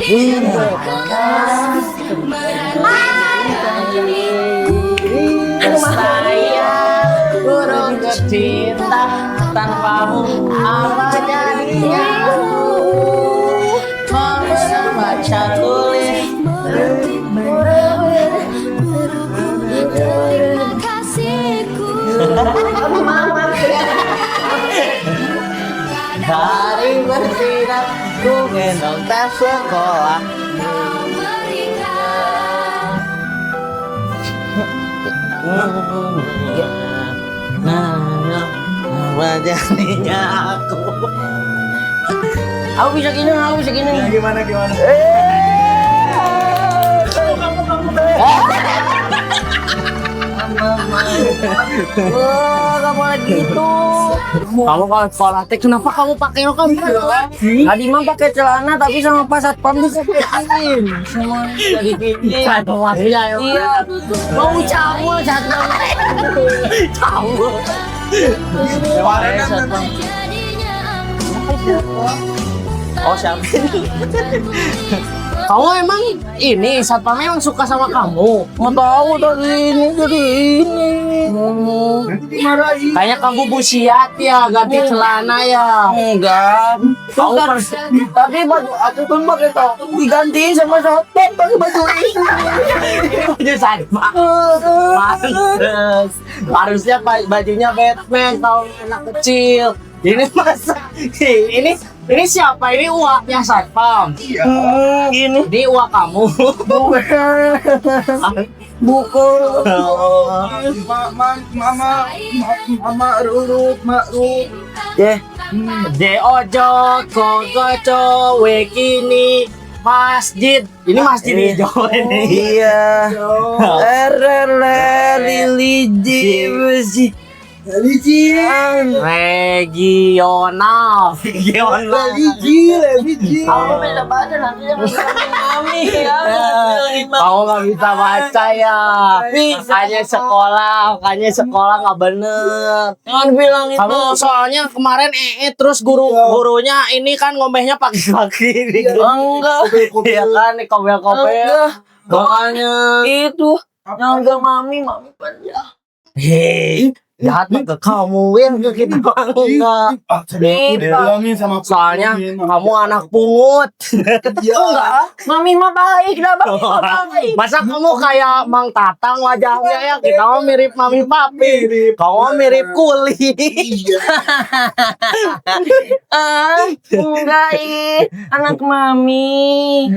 Saya burung kecinta tanpamu apa jadinya? Mau baca tulis hari bersinar ku gendong tas sekolah. Wajahnya aku. Aku bisa gini. Gimana? Kamu lagi itu. Kamu kalau sekolah teh kenapa kamu pakai rok kan? Tadi mah pakai celana tapi sama pas satpam disepetin. Semua jadi gini. Iya. Mau cabul satpam. Cabul. Oh siapa? Kamu emang ini satpamnya emang suka sama kamu? Nggak tahu tadi ini jadi ini. Kayaknya kamu busiat ya, ganti celana ya. Enggak. Kamu tadi baju aku kan pakai topi diganti sama satpam pakai baju ini. Baju satpam. Harusnya bajunya Batman kalau anak kecil. Ini masa ini siapa? Ini uaknya satpam. Iya. Ini uak kamu. Buku. Mama rurut. De ojo kogoco wekini masjid. Ini masjid hijau ini. Iya. Regional. Kamu bisa baca nanti Mami ya. Kamu nggak bisa baca ya. Makanya sekolah nggak bener. Jangan bilang itu. Kamu soalnya kemarin terus gurunya ini kan ngomehnya pagi-pagi. Enggak. Iya kan nih kobel-kobel. Makanya itu nyangga mami panja. Hei. Jahat ke kamu yang ke kita enggak. Bilangin sama Soalnya kamu anak pungut. Enggak. Mami mah baik dah baik. Masa kamu kayak Mang Tatang wajahnya ya? Kita mah mirip Mami Papi. Kamu mirip Kuli. Enggak anak Mami.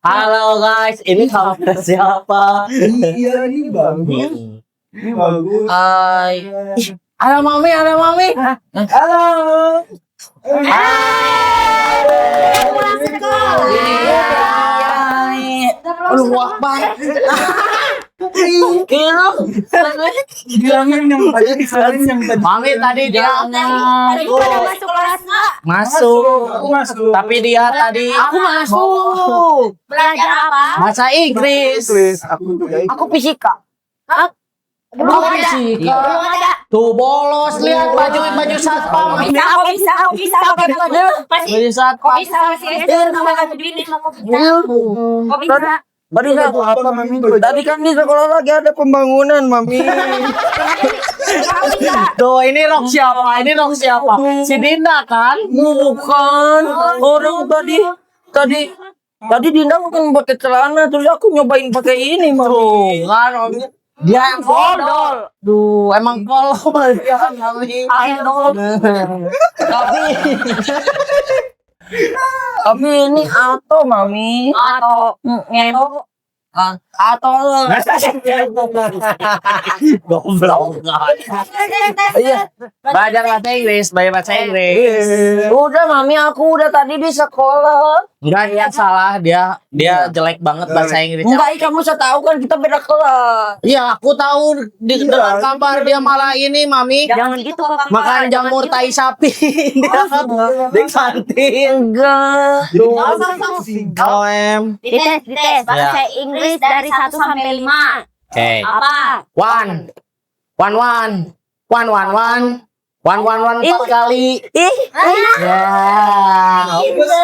Halo guys, ini kamu siapa? Iya, ini bagus. Ini bagus. Hai. Ada Mami. Halo. Pulang sekolah. Aduh, Akbar. Kira. Bilangin yang tadi disalahin yang tadi. Mami tadi dia Masuk kelas nggak? masuk. Tapi dia tadi Aku masuk. Belajar apa? bahasa Inggris. Aku fisika. Hah? Belum ada. Belum ada. Tuh bolos lihat baju satpam. Bisa. Masih. Baju satpam. Bisa masih SD sama baju ini sama kita. Kok bisa? Tadi kan di sekolah lagi ada pembangunan, Mami. Tuh ini rok siapa? Si Dinda kan? Bukan. Orang tadi Dinda mungkin pakai celana terus aku nyobain pakai ini, Mami. Tuh kan dia yang kodol. Duh, emang kolol ya Mami. Tapi ini Ato, Mami. Atau ngeto. Goblok. Iya. Belajar bahasa Inggris. Udah, Mami, aku udah tadi di sekolah. Enggak, yang salah dia jelek banget bahasa Inggris. Enggak, kamu saya tahu kan kita beda kelas. Iya, aku tahu di dalam kamar dia malah ini, Mami. Jangan gitu Kak. Makan jamur tai sapi. Di kantin. Enggak. KOM. Dites bahasa Inggris dari 1 sampai 5. Oke. Apa? One, 4 kali. Ya,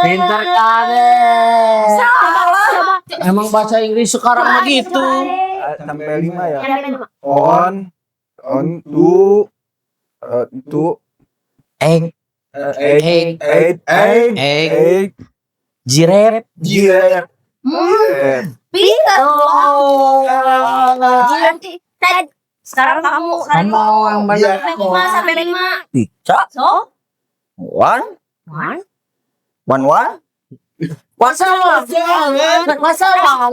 pinter kan? Emang bahasa Inggris sekarang mah gitu. Sampai 5 ya. On, two, Egg, egg, eight, giraffe. Pintar. Oh, Nanti sekarang kamu yang benar. 5 sampai 5. Bisa. So, One. Masalah banget, masalah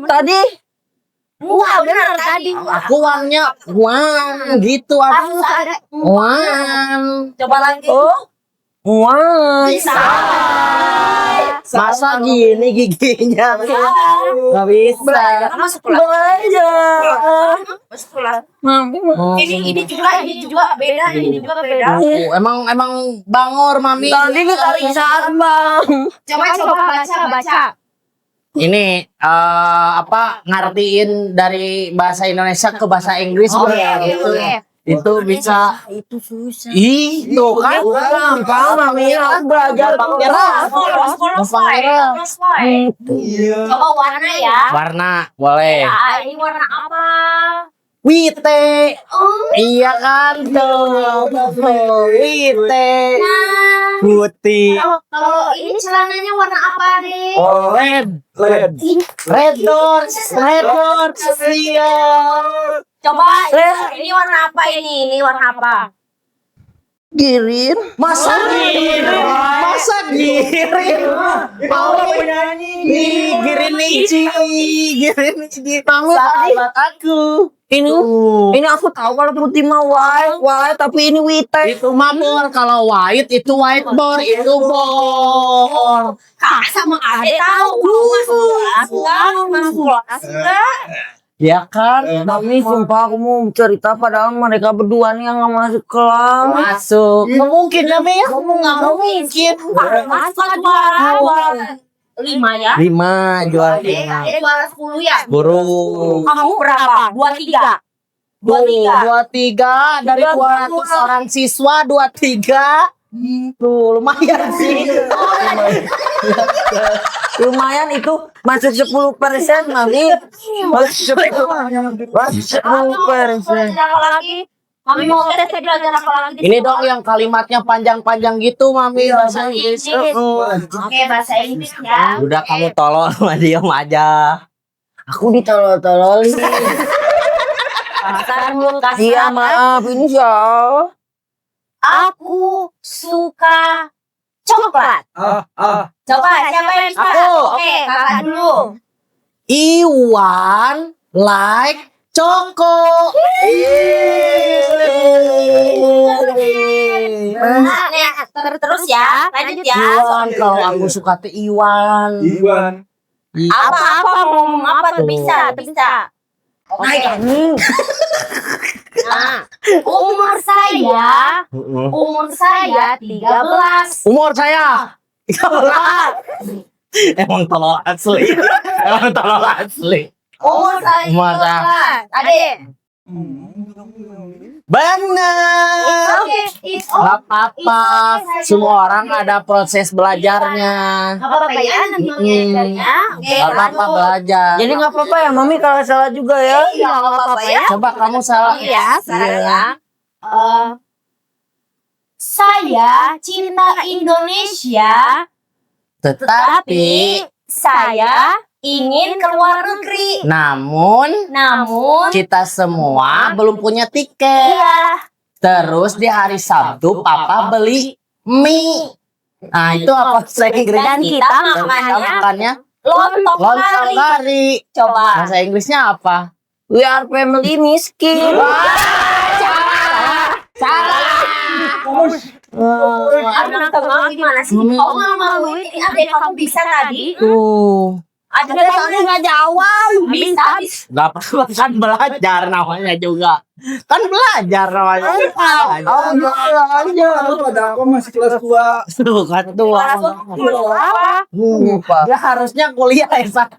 Tadi wah benar tadi. aku uangnya uang gitu aku uang. Coba lagi. one. Masa gini giginya nggak bisa. Masuk kelas. Masuk kelas. Oh. Ini juga beda. Ini juga beda. Emang bangor mami. Tadi kita lihat bang. Coba baca. Ini apa ngartiin dari bahasa Indonesia ke bahasa Inggris Bro. Gitu. Itu bisa. Itu susah. Ih, tuh kan. Bang, mami aku belajar Coba warna ya. Warna boleh. Ini warna apa? Wite. Iya kan tuh. Wite. Nah, Putih. kalau ini celananya warna apa deh? Red. Red doors. Iya. Coba ini warna apa ini? Ini warna apa? girin. Masa giring. Mau giring Nici. Kamu sahabat aku. Ini aku tahu kalau putih mah white, tapi ini wite. Itu mabor, kalau white itu whiteboard, itu board. Kak sama Ade tahu masuk kelas enggak? Ya kan? Mami sumpah aku mau cerita padahal mereka berdua nih yang nggak masuk kelas. Masuk. Nggak mungkin Mami ya? Nggak mungkin. Masuk juara 5 ya? 5 jual Ade juara 10 ya? Guru. Kamu berapa? 23. 23 dari 200 orang siswa 23. Tuh lumayan sih. Lumayan itu masuk 10%, Mami. Masuk 10%. Lagi. Kami mau tes belajar apa lagi? Ini dong yang kalimatnya panjang-panjang gitu Mami bahasa Inggris. Oke, bahasa Inggris ya. Udah kamu tolol sama diam aja. Aku ditolol-tololin. Iya maaf ini siapa? Aku suka coklat. Coba siapa yang suka? Aku. Oke, kakak dulu. Iwan like Coko. Nah, terus ya, lanjut ya. Iwan, kalau aku suka tuh Iwan. Apa mau ngomong apa tuh bisa. Oke. Nah, umur saya 13. Umur saya 13. Emang tolol asli. Umur saya Umur saya. 13. Adik. Bener. It's Gak apa-apa. Semua orang ada proses belajarnya. Gak apa-apa ya, nanti mengajarnya. Oke, Gak apa-apa belajar. Jadi nggak apa-apa ya, Mami kalau salah juga ya. Iya, gak apa-apa ya. Coba kamu salah. Iya, sekarang ya. Saya cinta Indonesia, Tetapi saya ingin ke luar negeri. namun Namun, kita semua belum punya tiket. iya, Terus di hari Sabtu papa beli mie. Nah itu apa bahasa Inggris? dan kita makannya lontong lontong kari. kari. Coba. Bahasa Inggrisnya apa? We are family miskin. Anak kamu gimana sih? Kamu nggak maluin? Adik kamu bisa tadi? Tuh. Adik kamu nggak jawab. Bisa. Gak apa-apa kan belajar namanya juga. Kan belajar namanya. Aku masih kelas 2. Tuh kan tuh. Apa? Lupa. Dia harusnya kuliah S1.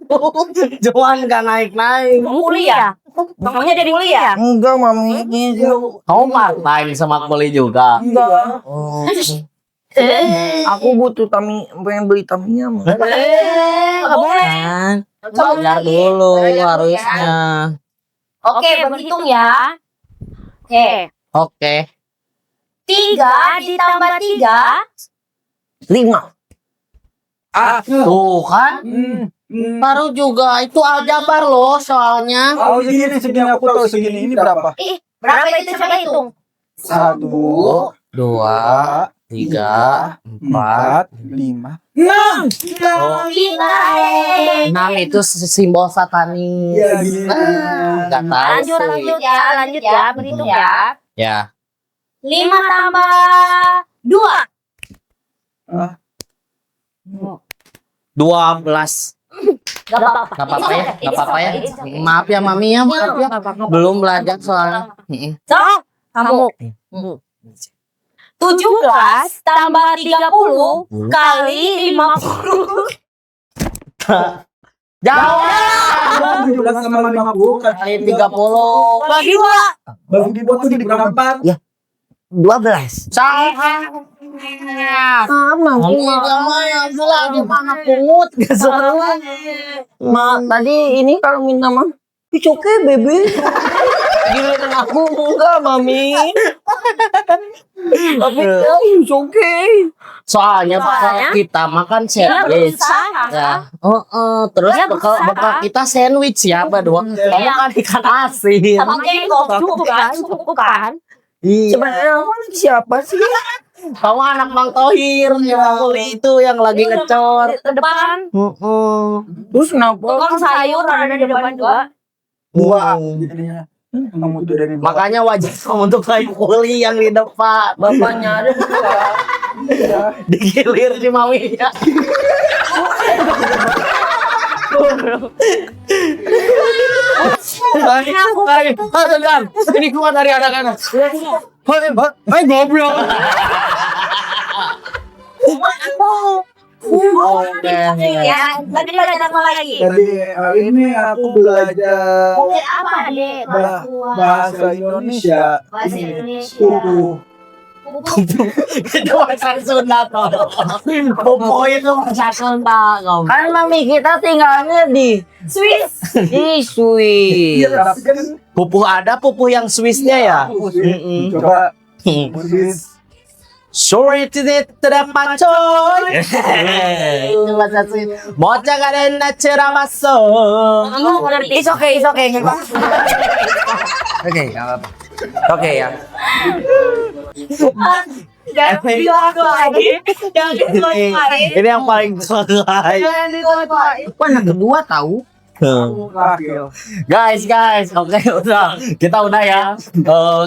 Cuman gak naik-naik. Kamu kuliah? Kamunya jadi kuliah? Enggak, Mami. Kamu part-time sama kuliah juga. Enggak. Oh. Aku butuh pengen beli Tamiya. Nggak boleh. Kan? Belajar dulu harusnya. Oke, berhitung ya. Oke. Oke. 3 ditambah 3. 5. Tuh kan? Baru juga itu aljabar loh soalnya. Oh segini aku tahu segini. Ini berapa? Berapa itu coba hitung? 1, 2, 3, 4, 5. 6 itu simbol satanis. Iya, gini. Nggak tahu sih. Lanjut ya, berhitung ya. Ya. 5 tambah 2. 12. Gak apa-apa. Gak apa-apa ya, gak apa-apa ya. Maaf ya mami ya, maaf ya. Belum belajar soalnya. So, kamu 17 tambah 30 kali 50. Jawab. 17 sama 50 Kali 30. Bagi 2. bagi dibuat tuh dikurang 4. 12. Salah. Sama. Lagi mana pungut. Tadi ini kalau minta it's okay, baby. Giliran aku enggak, Mami. Tapi it's okay. Soalnya bekal kita makan sandwich. Ya. Terus bekal kita sandwich ya, berdua. Kamu kan ikan asin. Sama jengkol cukup kan? Iya. Sebenarnya aku lagi siapa sih? Kamu anak Bang Tohir yang beli itu yang lagi ngecor. Ke depan. Terus kenapa? Tukang sayur ada di depan juga. Dua jadinya. Kamu tuh dari Makanya wajib kamu untuk kayak kuli yang di depan. Bapaknya ada Digilir si maminya. Ini keluar dari anak-anak. Hai goblok. Ya, tadi belajar apa lagi? Tadi ini aku belajar Belajar apa, Dek? bahasa Indonesia. Bahasa Indonesia. Kupu. Itu bahasa Sunda toh. Popo itu bahasa Sunda. kan mami kita tinggalnya di Swiss. Swiss. Iya, tapi kan Pupuh ada pupuh yang Swissnya ya. coba Swiss. Sorry tidak coy. Itu bahasa Swiss. Bocah karena ceramah so. Kamu ngerti? It's okay. Oke, Oke ya. Jangan bilang lagi. Jangan bilang lagi. Ini yang paling selesai. Jangan bilang lagi. Aku anak kedua tahu. Guys, oke udah, kita udah ya.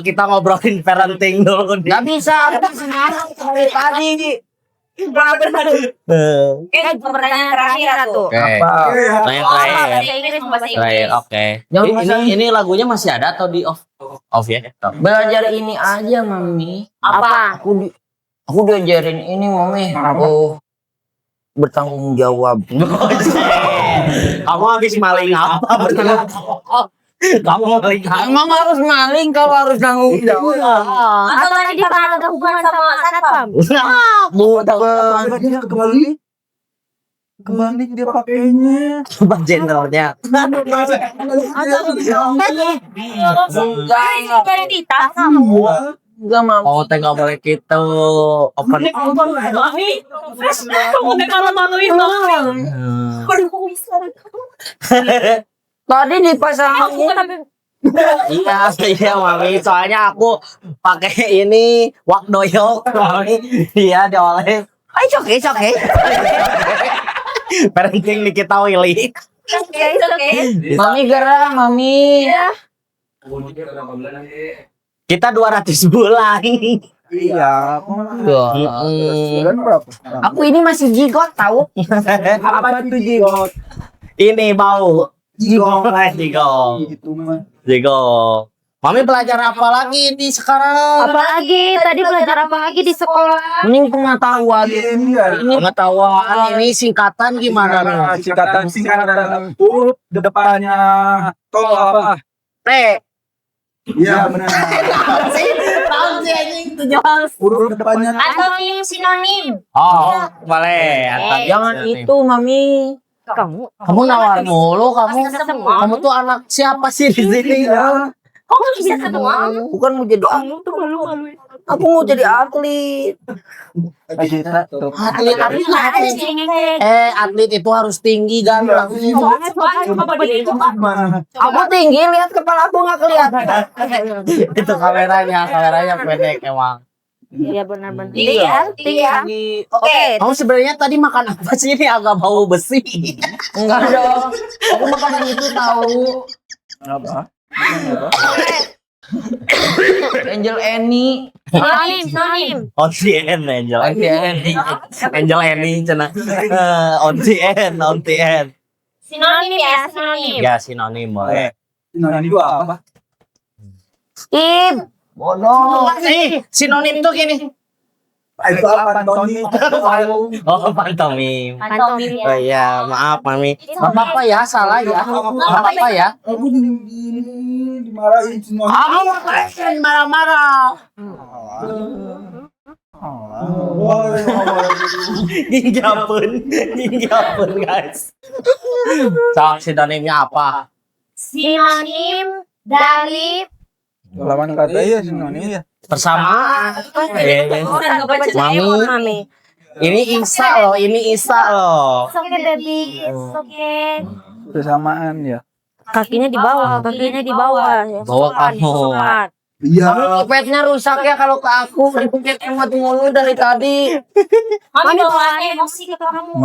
Kita ngobrolin parenting dulu. Gak bisa, aku sekarang dari tadi. Pertanyaan terakhir tuh. Oke. Apa? Bahasa Inggris, bahasa Terakhir, Inggris. oke. Jangan Ini lagunya masih ada atau di off? Off ya. Belajar ini aja, Mami. Apa? Aku diajarin ini, Mami. Aku bertanggung jawab. Kamu habis maling apa? Kamu maling apa? Emang harus maling kalau harus tanggung jawab. Atau tadi pernah ada hubungan sama satpam? Apa dia kebalik dia pakainya. Coba jendelnya. Guys, dari Tita kamu. Enggak, Mami. Oh, teh nggak boleh gitu. Open. Kamu kalau malu itu. Tadi dipasangin. Iya, mami. Soalnya aku pakai ini wak doyok, mami. Iya, dioleh. It's okay. Parenting Nikita Willy. Oke. Mami gerah, Mami. Kita 200 bulan. Iya, bulan berapa? Aku ini masih jigot tahu. Apa itu jigot? Ini bau. Jigong. Itu mah. Jigong. Mami belajar apa lagi di sekarang? Apalagi tadi belajar apa lagi di sekolah? Ini pengetahuan. Ini Pengetahuan ini singkatan gimana nih? singkatan huruf depannya tol apa? T. Iya benar. Tahu sih anjing 17. Huruf depannya. Antonim sinonim. Oh, boleh. Jangan itu, Mami. Kamu nawar mulu kamu. Bisa semua. Kamu tuh anak siapa sih di sini? Kok nggak bisa semua? Bukan mau jadi aku mau jadi atlet. Atlet Ada di sini kayak. atlet itu harus tinggi kan. Aku tinggi, lihat kepala aku nggak kelihatan. Itu kameranya pendek emang. Iya benar-benar. Iya. Oke. Kamu sebenarnya tadi makan apa sih? Ini agak bau besi. Enggak dong. Aku makan yang itu tahu. Apa? Angel Annie. Sinonim. OTN Angel Annie cina. OTN. Sinonim ya, sinonim. Ya sinonim boleh. Sinonim itu apa? Ib. Bodoh. Sinonim tuh gini. Itu apa? Antonim. Oh, pantomim. Pantomim ya. Oh iya, maaf Mami. Gak apa-apa ya, salah ya. Gak apa-apa ya. Aku gini dimarahin semua. Kamu marah-marah. Ginjapun guys. So, sinonimnya apa? Sinonim dari Lawan kata ya sinonim ya. Persamaan. Mami. Ini Isa loh. Oke baby, oke. Bersamaan ya. Kakinya di bawah. Bawa kamu. Iya. Ipetnya rusak ya kalau ke aku. Ipet emot mulu dari tadi. Mami bawaannya emosi ke kamu.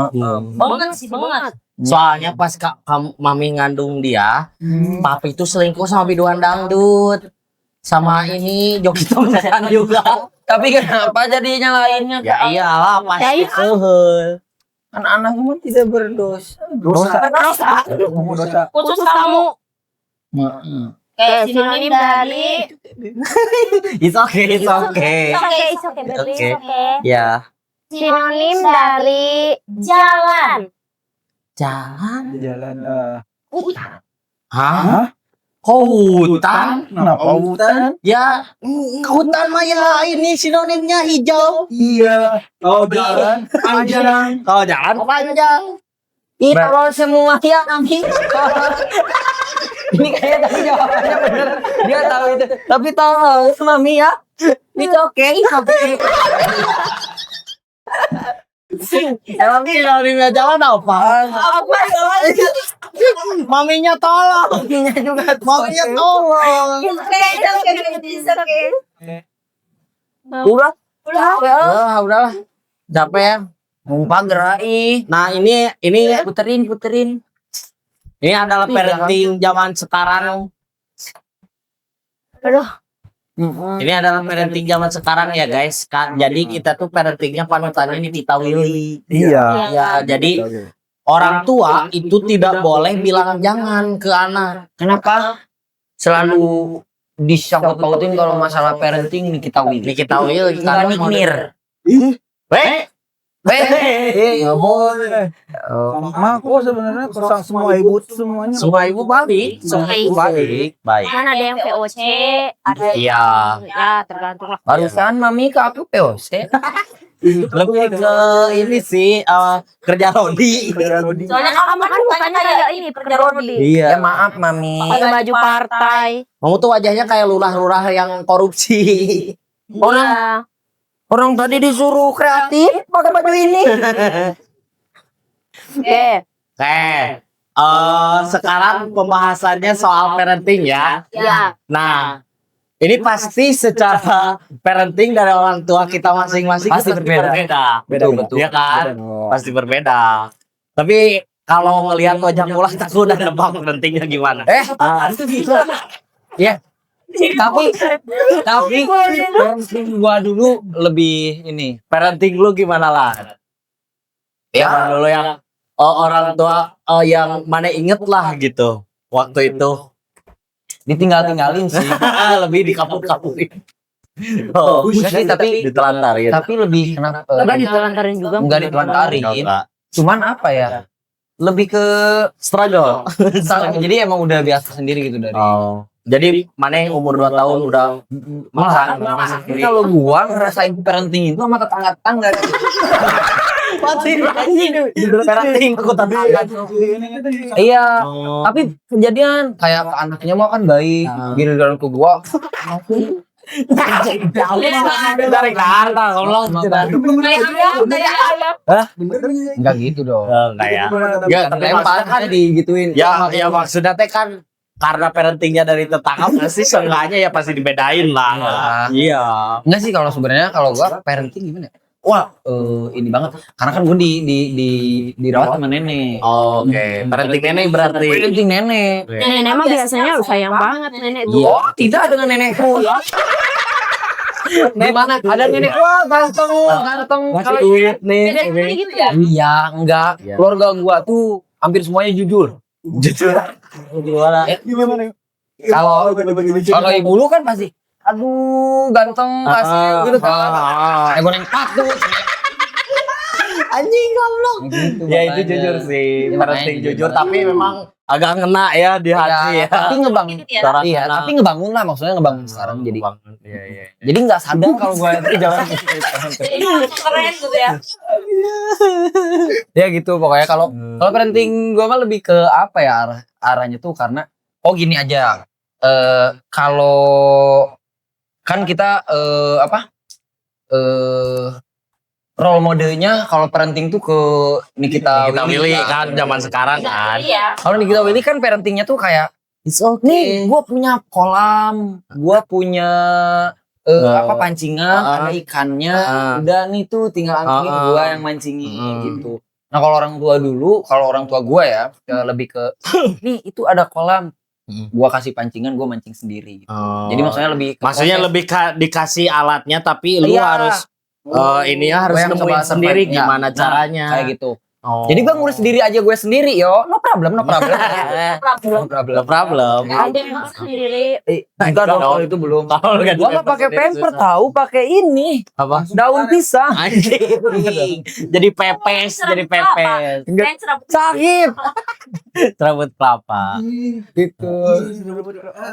Banget. Soalnya pas Mami ngandung dia, papi itu selingkuh sama biduan dangdut. Sama ini Joki Tomdan juga. Tapi kenapa jadi nyalainnya? Ya iyalah pasti Ya, iya. kehel. Anak-anak semua tidak berdosa. Dosa. Khusus kamu. Kayak sinonim dari. It's okay. Oke, baby, Oke. oke. Ya. Sinonim dari jalan. Jalan. Jalan. Hah? Kok hutan? Kenapa hutan? Ya, hutan mah ya ini sinonimnya hijau. Iya. Oh jalan. Panjang. Kalau jalan panjang. Kalau semua ya Mami. Ini kayak tadi jawabannya bener. Dia tahu itu. Tapi tahu Mami ya. It's okay. Emang sinonimnya jalan apa? Maminya tolong. Maminya tolong. Udah. Udahlah. Capek ya. Ngumpah gerai. Nah, ini Puterin. ini adalah parenting zaman sekarang. Ini adalah parenting zaman sekarang ya guys. Jadi kita tuh parentingnya panutannya ini Tita Willy. Iya. Ya, jadi orang tua itu tidak boleh bilang jangan ke anak. Kenapa? Selalu disangkut pautin kalau masalah parenting nih kita Ini kita Willy Nggak nikmir. Nggak boleh. Sama aku sebenarnya kesang semua ibu semuanya. Semua ibu balik. Semua ibu balik. Baik. Kan ada yang VOC, ada Iya. ya tergantung lah. Barusan Mami ke aku POC. Lebih ke ini sih kerja rodi. Soalnya kamu kan bukannya kayak ini kerja rodi. Ya Iya. maaf Mami. Pakai baju partai. Kamu tuh wajahnya kayak lurah-lurah yang korupsi. Iya. Orang tadi disuruh kreatif pakai baju ini. Oke. Sekarang pembahasannya soal parenting ya. Ya. Nah, ini pasti secara parenting dari orang tua kita masing-masing Pasti berbeda. Betul. Ya kan? Pasti berbeda. Tapi kalau ngelihat wajah pulang aku udah nebak parentingnya gimana. Ya. Tapi parenting gua dulu lebih ini. Parenting lu gimana lah? Ya dulu yang orang tua yang mana inget lah gitu waktu itu. Ditinggalin sih. Lebih dikapur-kapurin. Oh, Enggak sih, tapi ditelantarin. tapi lebih kenapa? Enggak ditelantarin juga. Enggak ditelantarin. Cuman apa ya? Lebih ke Struggle. jadi emang udah biasa sendiri gitu dari Jadi mana yang umur 2 tahun udah makan Malah kalau gua ngerasain parenting itu sama tetangga-tetangga. pasti parenting aku tetangga. Iya, tapi kejadian kayak ke anaknya mah kan baik, giliran ke gua. Dari Jakarta kalau Enggak gitu dong. enggak ya. Ya, tapi Lempar maksudnya kan kan digituin. ya maksudnya teh kan karena parentingnya dari tetangga pasti seenggaknya ya pasti dibedain lah. Iya. Enggak sih kalau sebenarnya kalau gua parenting gimana ya? Wah, ini banget. Karena kan gua dirawat sama nenek. Oke, parenting nenek berarti. Parenting nenek. Nenek mah biasanya sayang banget nenek tuh. Oh, tidak dengan nenekku. Gimana? Ada nenek, wah ganteng. Masih duit nih. Nenek gitu ya. Iya, enggak. Iya. Keluarga gua tuh hampir semuanya jujur. Jujur. Gimana? Kalau ibu lu kan pasti, aduh ganteng pasti gitu kan. Gue nengpak tuh. Anjing goblok. Gitu, Ya itu makanya. jujur sih, Ya, parenting makanya jujur gitu. tapi memang agak ngena ya di hati ya. Tapi ngebangun. Cara Iya, ngena. tapi ngebangun lah maksudnya ngebangun sekarang jadi. Iya iya. Jadi nggak sadar kalau gue itu jangan. Keren gitu ya. Ya gitu pokoknya kalau parenting gue mah lebih ke apa ya arahnya tuh karena gini aja. Kalau kan kita role modelnya kalau parenting tuh ke Nikita Willy kan zaman sekarang kan. Iya. Kalau Nikita Willy kan parentingnya tuh kayak It's okay. nih gue punya kolam, gue punya pancingan, ada ikannya, udah nih tuh tinggal angkring gue yang mancingin gitu. Nah kalau orang tua gue ya lebih ke nih itu ada kolam, gue kasih pancingan, gue mancing sendiri. Jadi maksudnya lebih ke dikasih alatnya tapi lu Iya. harus ini ya harus Gua yang nemuin coba sendiri survive. gimana Nah, caranya. kayak gitu. Jadi gue ngurus sendiri aja gue sendiri yo, no problem. No problem. No problem. Ada yang sendiri. Enggak dong, kalau itu belum. Kalau nggak Gua mah pakai pamper tahu, pakai ini apa? daun pisang. Anjing. Jadi pepes. Sakit. Rambut kelapa. Gitu.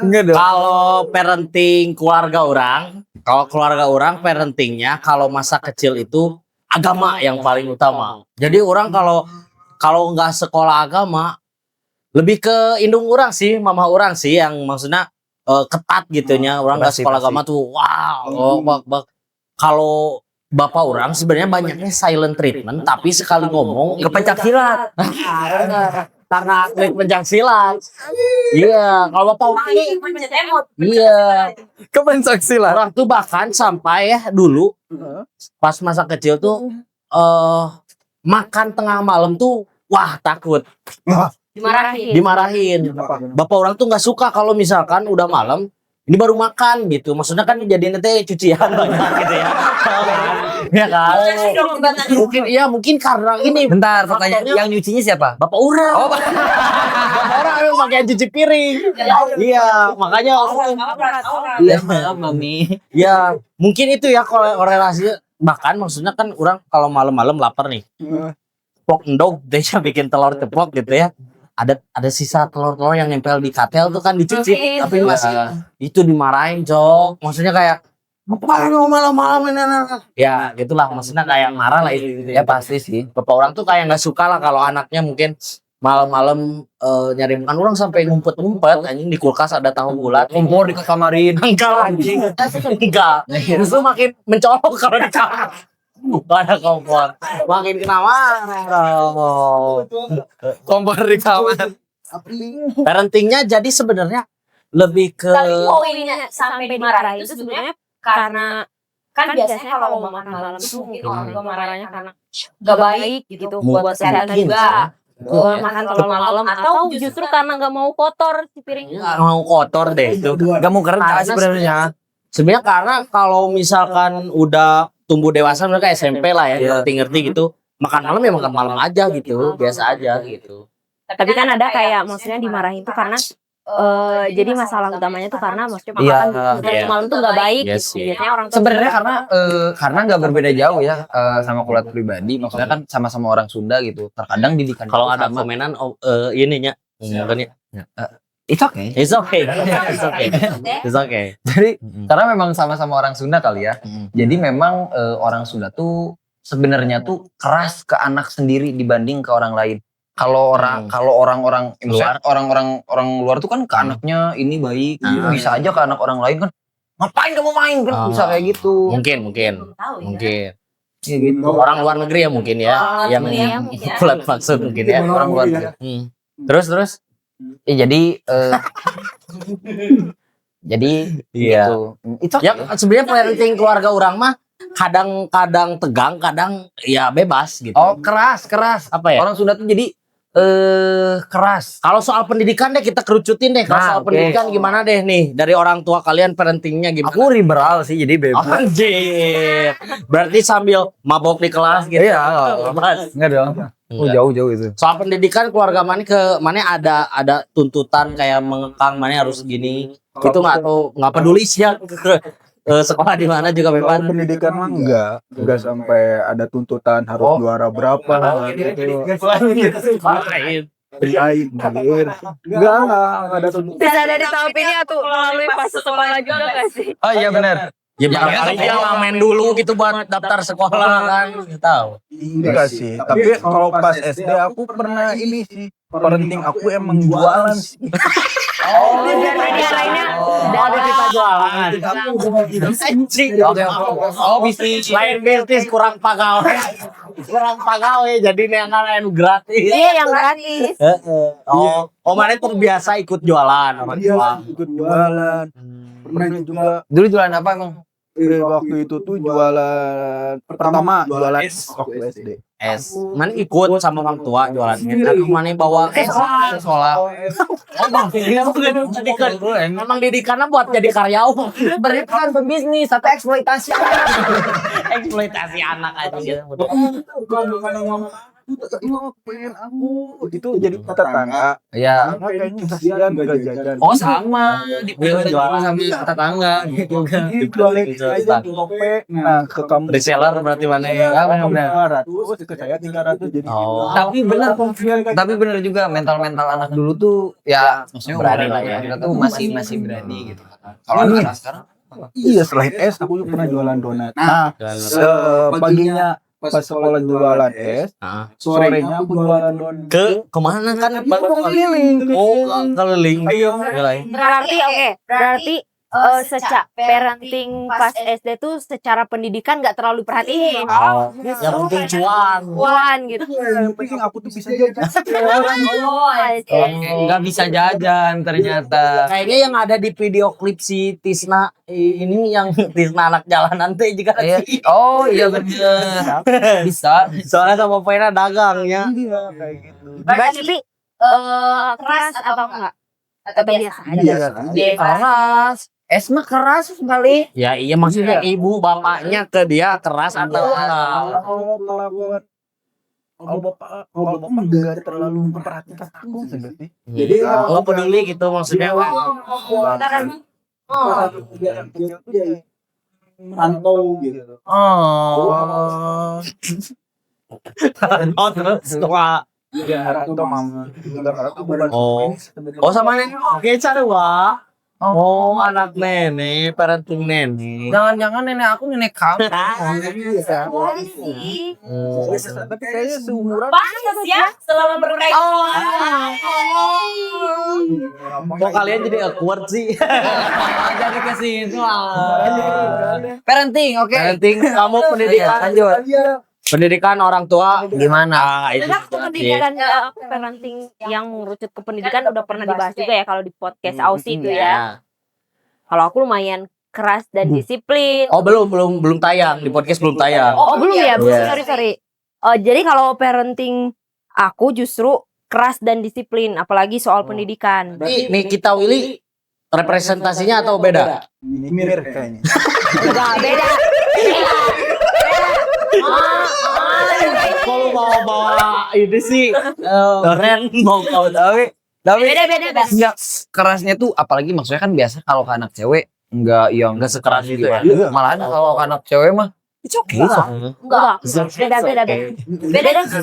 Enggak dong. Kalau parenting kalau keluarga orang parentingnya kalau masa kecil itu agama yang paling utama. Jadi orang kalau nggak sekolah agama lebih ke indung orang sih, mama orang sih yang maksudnya ketat gitunya. Orang nggak sekolah agama tuh wow. Kalau bapak orang sebenarnya banyaknya silent treatment tapi sekali ngomong Ke pencak silat. karena klik pencak silat. Iya, kalau bapak orang iya. Ke pencak silat. Orang tuh bahkan sampai ya dulu pas masa kecil tuh makan tengah malam tuh wah takut dimarahin. Bapak orang tuh nggak suka kalau misalkan udah malam ini baru makan gitu. Maksudnya kan jadi nanti cucian banyak gitu ya. Ya kan? Mungkin karena ini Bentar, pertanyaan faktornya- yang nyucinya siapa? Bapak orang. Bapak orang yang pakai cuci piring. Iya, makanya Iya, maaf mami. ya mungkin itu ya korelasi. Bahkan maksudnya kan orang kalau malam-malam lapar nih. Pok endog dia bikin telur ceplok gitu ya. Ada sisa telur-telur yang nempel di katel tuh kan dicuci tapi masih itu dimarahin, Cok. Maksudnya kayak apa lu malam-malam ini? Ya, gitulah maksudnya kayak marah lah itu. Ya pasti sih. Bapak orang tuh kayak nggak suka lah kalau anaknya mungkin malam-malam nyari makan. Orang sampai ngumpet-ngumpet anjing di kulkas ada tahu bulat. Kompor di kamarin. Enggak lah, anjing. Enggak. Justru makin mencolok kalau di kamar. Gak ada kompor. Makin kena marah. Kompor di kamar. Parentingnya jadi sebenarnya lebih ke Tapi poinnya sampai dimarahin itu sebenarnya karena kan biasanya kalau mau makan malam tuh mungkin orang tua marahnya karena gak baik gitu buat kesehatan Mungkin, juga. Makan terlalu malam atau justru karena nggak mau kotor si piringnya. nggak mau kotor deh itu. Gak mau kerja Karena sebenarnya. Sebenarnya karena kalau misalkan udah tumbuh dewasa mereka SMP lah ya, ngerti-ngerti gitu. Makan malam ya makan malam aja gitu, biasa aja gitu. Tapi kan ada kayak maksudnya dimarahin tuh karena jadi masalah utamanya tuh karena maksudnya Iya, makan terlalu malam tuh nggak baik. Yes, Gitu. iya. Biasanya orang tua Sebenarnya karena nggak berbeda jauh ya sama kulit pribadi. Maksudnya kan sama-sama orang Sunda gitu. Terkadang didikan Kalau itu ada sama. komenan ininya, bukannya It's okay. It's okay. It's okay. It's okay. Jadi karena memang sama-sama orang Sunda kali ya. Jadi memang orang Sunda tuh sebenarnya tuh keras ke anak sendiri dibanding ke orang lain. Kalau orang-orang Luar. orang luar tuh kan ke anaknya ini baik, bisa aja ke anak orang lain kan ngapain kamu main kan bisa kayak gitu. Mungkin. Tahu ya. Mungkin. Ya gitu. Orang luar negeri ya mungkin ya. Yang bulat maksud mungkin ya. Orang luar negeri. Terus. Jadi Iya. gitu. Itu Ya sebenarnya parenting keluarga orang mah kadang-kadang tegang, kadang ya bebas gitu. oh keras. Apa ya? Orang Sunda tuh jadi keras. Kalau soal pendidikan deh kita kerucutin deh. Kalau Nah, soal oke. pendidikan gimana deh nih dari orang tua kalian parentingnya gimana? Aku liberal sih jadi bebas. Anjir. Berarti sambil mabok di kelas gitu. Iya, Bebas. enggak dong. Jauh itu. Soal pendidikan keluarga mana ke mana ada tuntutan kayak mengekang mana harus gini. Itu nggak peduli sih ya. Sekolah di mana juga Kalau bebas. pendidikan mah enggak sampai ada tuntutan harus juara berapa gitu. Lain enggak ada tuntutan. Bisa ada di tahap ini atau melalui fase sekolah juga gak sih? Oh iya benar. Ya barangkali dia ngamen dulu gitu buat daftar sekolah kan. Nggak tahu. Enggak sih, tapi kalau pas SD aku pernah ini sih, parenting aku emang jualan sih. Oh, lainnya Ada kita jualan. Anjing. Oh bisnis. Lain bisnis kurang pegawai. Kurang pegawai jadi neangan gratis. Iya yang gratis. Oh mana terbiasa ikut jualan orang tua. Iya, ikut jualan. Pernah juga Dulu jualan apa emang? waktu itu tuh jualan pertama jualan waktu SD. Es. Mana ikut sama orang tua jualannya. Tapi mana bawa ke Sekolah. Oh bang, memang didikannya buat jadi karyawan. Berarti kan pembisnis atau eksploitasi. Eksploitasi anak aja. Pengen aku itu jadi tetangga. Ya. Kayaknya kasihan gak jajan. Oh sama di jualan sama tetangga gitu kan. Balik aja gope. Nah, ke kamu Reseller berarti mana ya? Ya benar. 500, ke saya 300 jadi. Oh. Tapi benar juga mental anak dulu tuh ya maksudnya Berani berani lah ya. Kita tuh masih berani gitu. Kalau anak sekarang Iya, selain es aku juga pernah jualan donat. Nah, paginya pas sekolah jualan es, sorenya aku jualan donat. Kemana kan? Keliling. Oh, keliling. Berarti secara parenting pas SD tuh secara pendidikan nggak terlalu perhatiin. Oh, yang penting cuan. Gitu. Yang penting aku tuh bisa jajan. nggak bisa jajan ternyata. Kayaknya yang ada di video klip si Tisna ini yang Tisna anak jalanan tuh juga Iya. Oh iya bener. Bisa. soalnya sama Vena dagang ya. Iya, kayak gitu. Berarti keras apa enggak? Atau biasa aja? Keras. Es mah keras sekali. Ya iya maksudnya ibu bapaknya ke dia keras atau enggak? Kalau bapak enggak terlalu memperhatikan aku sebenarnya. Jadi nggak peduli gitu maksudnya. Rantau gitu. Oh. Oh terus tua. Rantau mama. Oh sama nenek. Oke cara Oh anak nenek, parenting nenek. Jangan-jangan nenek aku nenek kamu. Tapi kayaknya seumuran. Pantas ya selama berkait. Kok kalian jadi awkward sih? Jadi ke situ. Parenting, oke. Parenting kamu pendidikan Lanjut. pendidikan orang tua Gimana? itu Pendidikan parenting yang mengerucut ke pendidikan udah pernah dibahas juga ya kalau di podcast Aussie itu ya. Kalau aku lumayan keras dan disiplin. Oh belum tayang di podcast belum tayang. Oh belum ya, belum. Iya. Sorry. Jadi kalau parenting aku justru keras dan disiplin, apalagi soal pendidikan. Nih kita Willy representasinya atau beda? Mirip kayaknya. Beda. Kalau bawa ini sih keren mau Tapi Beda. enggak kerasnya tuh apalagi maksudnya kan biasa kalau ke anak cewek enggak yang nggak sekeras itu ya. Malahan kalau ke anak cewek mah It's okay. Enggak. Beda. It's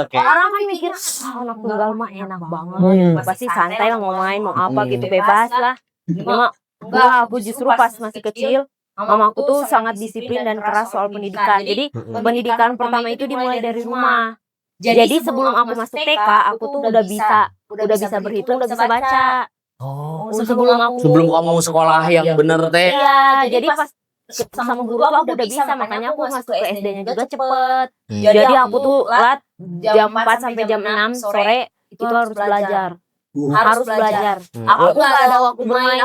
okay. Orang kan mikir anak tunggal mah enak banget. Pasti santai lah mau main mau apa gitu bebas lah. Cuma enggak, aku justru pas masih kecil mamaku tuh sangat disiplin dan keras soal pendidikan. Jadi pendidikan pertama itu dimulai dari rumah. Jadi sebelum aku masuk TK, aku tuh udah bisa berhitung, udah bisa baca. Oh, Sebelum kamu sekolah yang bener teh. Iya, jadi pas sama guru aku udah bisa, makanya aku masuk ke SD-nya juga cepet. Jadi aku tuh jam 4 sampai jam 6 sore itu harus belajar. Harus belajar. Aku nggak ada waktu bermain.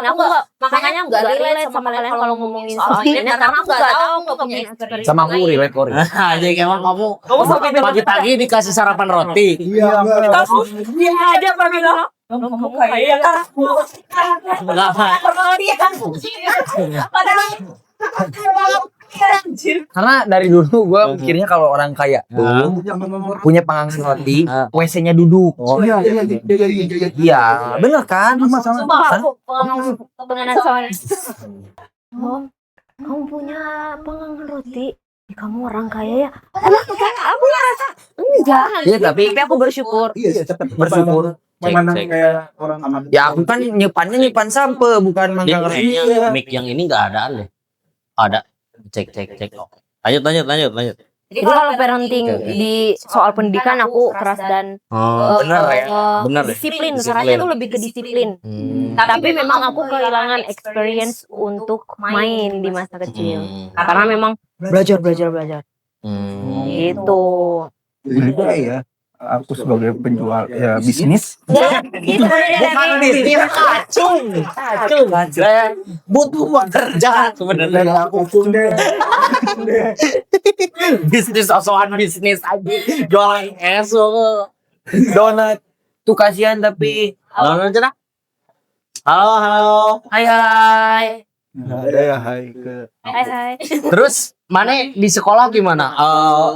Makanya nggak relate sama kalian kalau ngomongin soal ini karena aku nggak tahu, nggak punya experience. Sama aku relate kok. Jadi emang kamu pagi-pagi dikasih sarapan roti. Iya, Dia aja pagi lo. Kamu kayak aku. Kenapa? Karena dari dulu gue mikirnya kalau orang kaya tuh punya panggang roti, WC-nya duduk. iya. Iya, bener kan? Sumpah aku pengenan soalnya. Kamu punya panggangan roti? Kamu orang kaya ya? Aku ngerasa enggak. Iya, tapi aku bersyukur. Iya, cepet bersyukur. memandang kayak orang aman. Ya aku kan nyimpan sampe bukan manggang roti. Kayaknya mic yang ini nggak ada deh. Ada. Cek. Oh. Lanjut. Jadi kalau parenting di soal pendidikan aku keras dan Bener ya? Bener ya? disiplin. Caranya tuh lebih ke disiplin. Tapi memang aku kehilangan experience untuk main di masa kecil. Karena memang belajar. Gitu. Juga ya. Aku sebagai penjual ya bisnis. Bukan bisnis kacung. Saya butuh pekerjaan sebenarnya. Aku pun deh. Bisnis osohan bisnis aja. Jualan es Donat. Tuh kasihan tapi. Halo aja dah. Halo. Hai. Ada ya hai ke. Hai. Terus mana di sekolah gimana?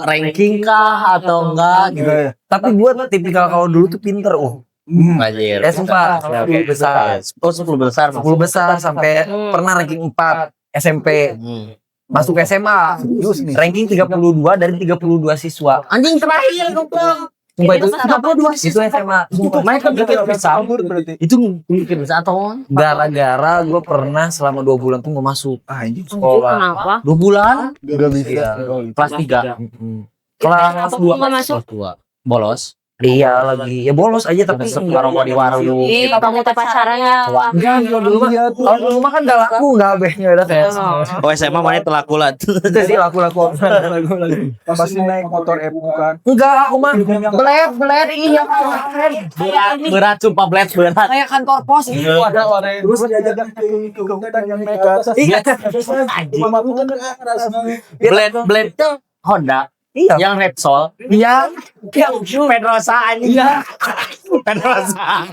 Ranking kah atau enggak gitu? Tapi gue tipikal kalau dulu tuh pinter. Anjir. Sumpah. 10 besar. Oh, 10 besar. 10 besar sampai pernah ranking 4 SMP. Masuk SMA. Ranking 32 dari 32 siswa. Anjing terakhir goblok. Sumpah itu 32 itu SMA. Mereka bikin bisa. Berarti. Itu bikin bisa atau Gara-gara gue pernah selama 2 bulan tuh gak masuk Anjing. sekolah. Kenapa? 2 bulan Gak bisa. kelas 3. Kelas 2. Nggak masuk? Kelas 2. Bolos. Iya lagi. Ya bolos aja tapi Ngerokok di warung. Kamu tuh pacarannya. enggak kalau dulu mah kan gak laku gak abehnya udah kayak Oh, SMA mana telaku lah. itu sih laku-laku. Pasti naik motor bukan. Enggak aku mah belet iya Berat sumpah berat. kayak kantor pos itu ada orang Terus diajak ke hutan yang naik ke atas. iya Mama aku kan rasanya. Blade tuh Honda. iya Yang Repsol. iya Pedrosa anjing. iya Pedrosa.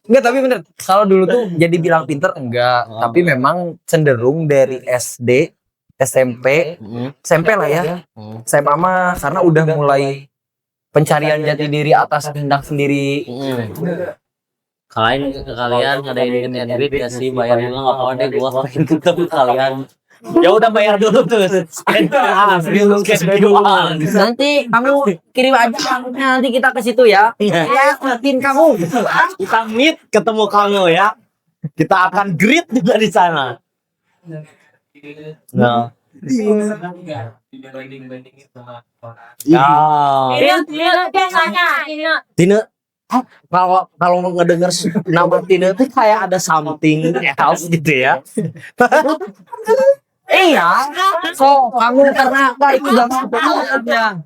enggak tapi bener kalau dulu tuh jadi bilang pinter enggak tapi memang cenderung dari SD SMP lah ya SMA mah karena udah mulai pencarian jati diri atas kehendak sendiri. Kalian ada yang ingin duit ya sih bayar dulu nggak apa-apa deh gua pengen ketemu kalian. Ya udah bayar dulu tuh. Nanti kamu kirim aja nanti kita ke situ ya. Ya, ngeliatin kamu. Kita meet ketemu kamu ya. Kita akan greet juga di sana. Nah. Tina, kalau ngedenger nama Tina tuh kayak ada something else gitu ya. Iya, so kamu karena apa itu jawabnya?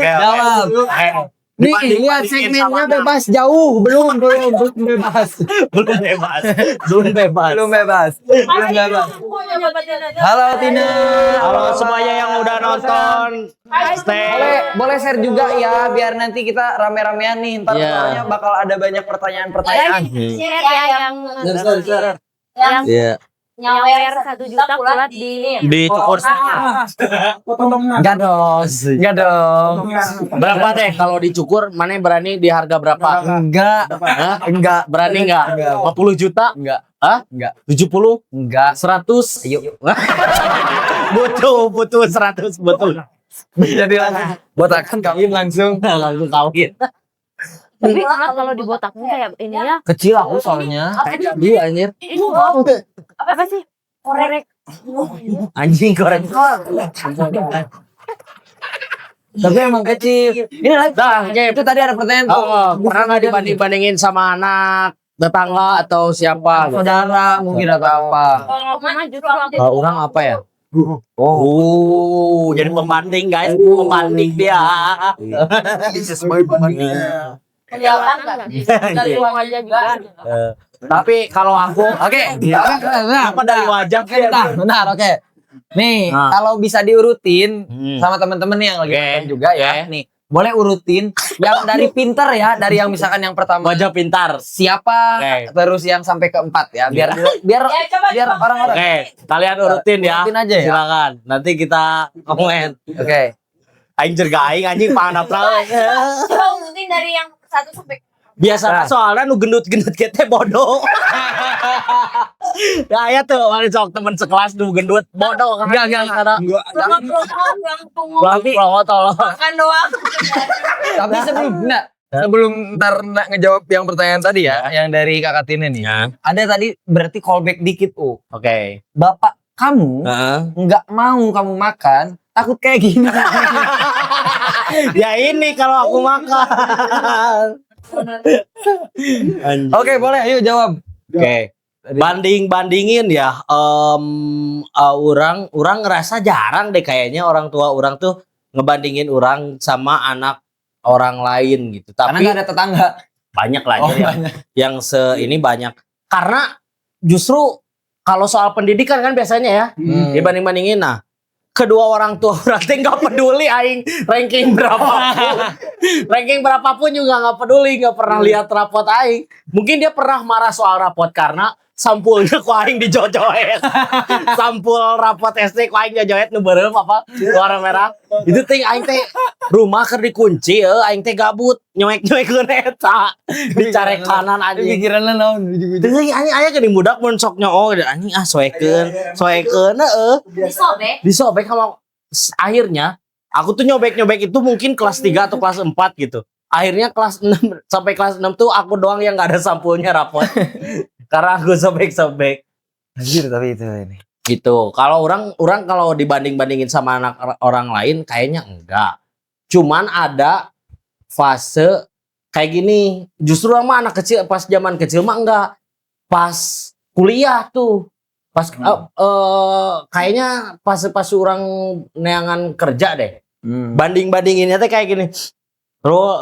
Jawab. Nih lihat segmennya bebas jauh belum bebas. Halo Tina. Halo semuanya yang udah nonton. Boleh share juga ya biar nanti kita rame-ramean nih ntar soalnya bakal ada banyak pertanyaan. Share ya yang nyawer 1 juta kulat Di cukur. Enggak dong. Berapa teh kalau dicukur? Mana yang berani di harga berapa? Enggak. Hah? Enggak. Berani enggak? 50 juta? Enggak. Hah? Enggak. 70? Enggak. 100? Ayo. butuh 100 butuh. Jadi langsung botakan kawin langsung. Langsung kawin. Tapi kalau dibotakin kayak ini ya. Kecil aku soalnya. Iya anjir. Apa sih? Korek. Anjing korek. Tapi emang kecil. Ini live. Itu tadi ada pertanyaan tuh. Pernah nggak dibanding-bandingin sama anak tetangga atau siapa? Saudara mungkin atau apa? Kalau mana justru aku Kalau orang apa ya? Oh, jadi pembanding guys, pembanding dia. Bisa sebagai pembanding. kelihatan nggak? Dari uang aja juga. Tapi kalau aku, Oke. apa dari wajah Benar, oke. Nih, Nah. kalau bisa diurutin Hmm. sama temen-temen nih yang lagi Oke, nonton juga ya. oke. Nih, boleh urutin yang dari pinter ya, dari yang misalkan yang pertama wajah pintar. siapa, Oke. terus yang sampai keempat ya, biar biar Ya, coba, biar coba. orang-orang. Oke, kalian urutin ya. Urutin aja ya. Silakan. Nanti kita komen. Oke. Aing jerga aing anjing panganap lawe. Coba urutin dari yang 1 sampai Biasa soalnya nu gendut-gendut kita bodoh. Ya aya tuh mana sok temen sekelas nu gendut bodoh kan. Enggak. Enggak. yang tunggu Tapi tolong. makan doang. Tapi sebelum ntar ngejawab yang pertanyaan tadi ya, yang dari Kakak Tine nih. Ya. Ada tadi berarti callback dikit. Oke. Bapak kamu Heeh. nggak mau kamu makan, takut kayak gini. Ya ini kalau aku makan. Anjing. Oke, boleh, ayo jawab. Oke. Bandingin ya, orang ngerasa jarang deh kayaknya orang tua orang tuh ngebandingin orang sama anak orang lain gitu. Karena Tapi nggak ada tetangga. banyak lah Oh, yang ini banyak. Karena justru kalau soal pendidikan kan biasanya ya dibanding-bandingin. Nah, kedua orang tua orang teh nggak peduli aing ranking berapapun juga nggak peduli, nggak pernah lihat rapot aing. Mungkin dia pernah marah soal rapot karena sampulnya ku aing dijojoet. Sampul rapot SD ku aing jojoet nu beureum apa warna merah. Itu teh aing teh rumah keur dikunci aing teh gabut nyoek-nyoekeun eta. Dicare kanan anjing. Pikirannya naon Teuing anjing aya geuning budak mun sok nyoo anjing soekeun heeh. Disobek. Disobek sama akhirnya aku tuh nyobek itu mungkin kelas 3 atau kelas 4 gitu. Akhirnya kelas 6 sampai kelas 6 tuh aku doang yang nggak ada sampulnya rapot. Karena aku sobek-sobek. Anjir, tapi itu ini. Gitu. Kalau orang kalau dibanding-bandingin sama anak orang lain kayaknya enggak. Cuman ada fase kayak gini. Justru sama anak kecil pas zaman kecil mah enggak. Pas kuliah tuh. Pas kayaknya pas orang neangan kerja deh. Banding-bandinginnya teh kayak gini. Terus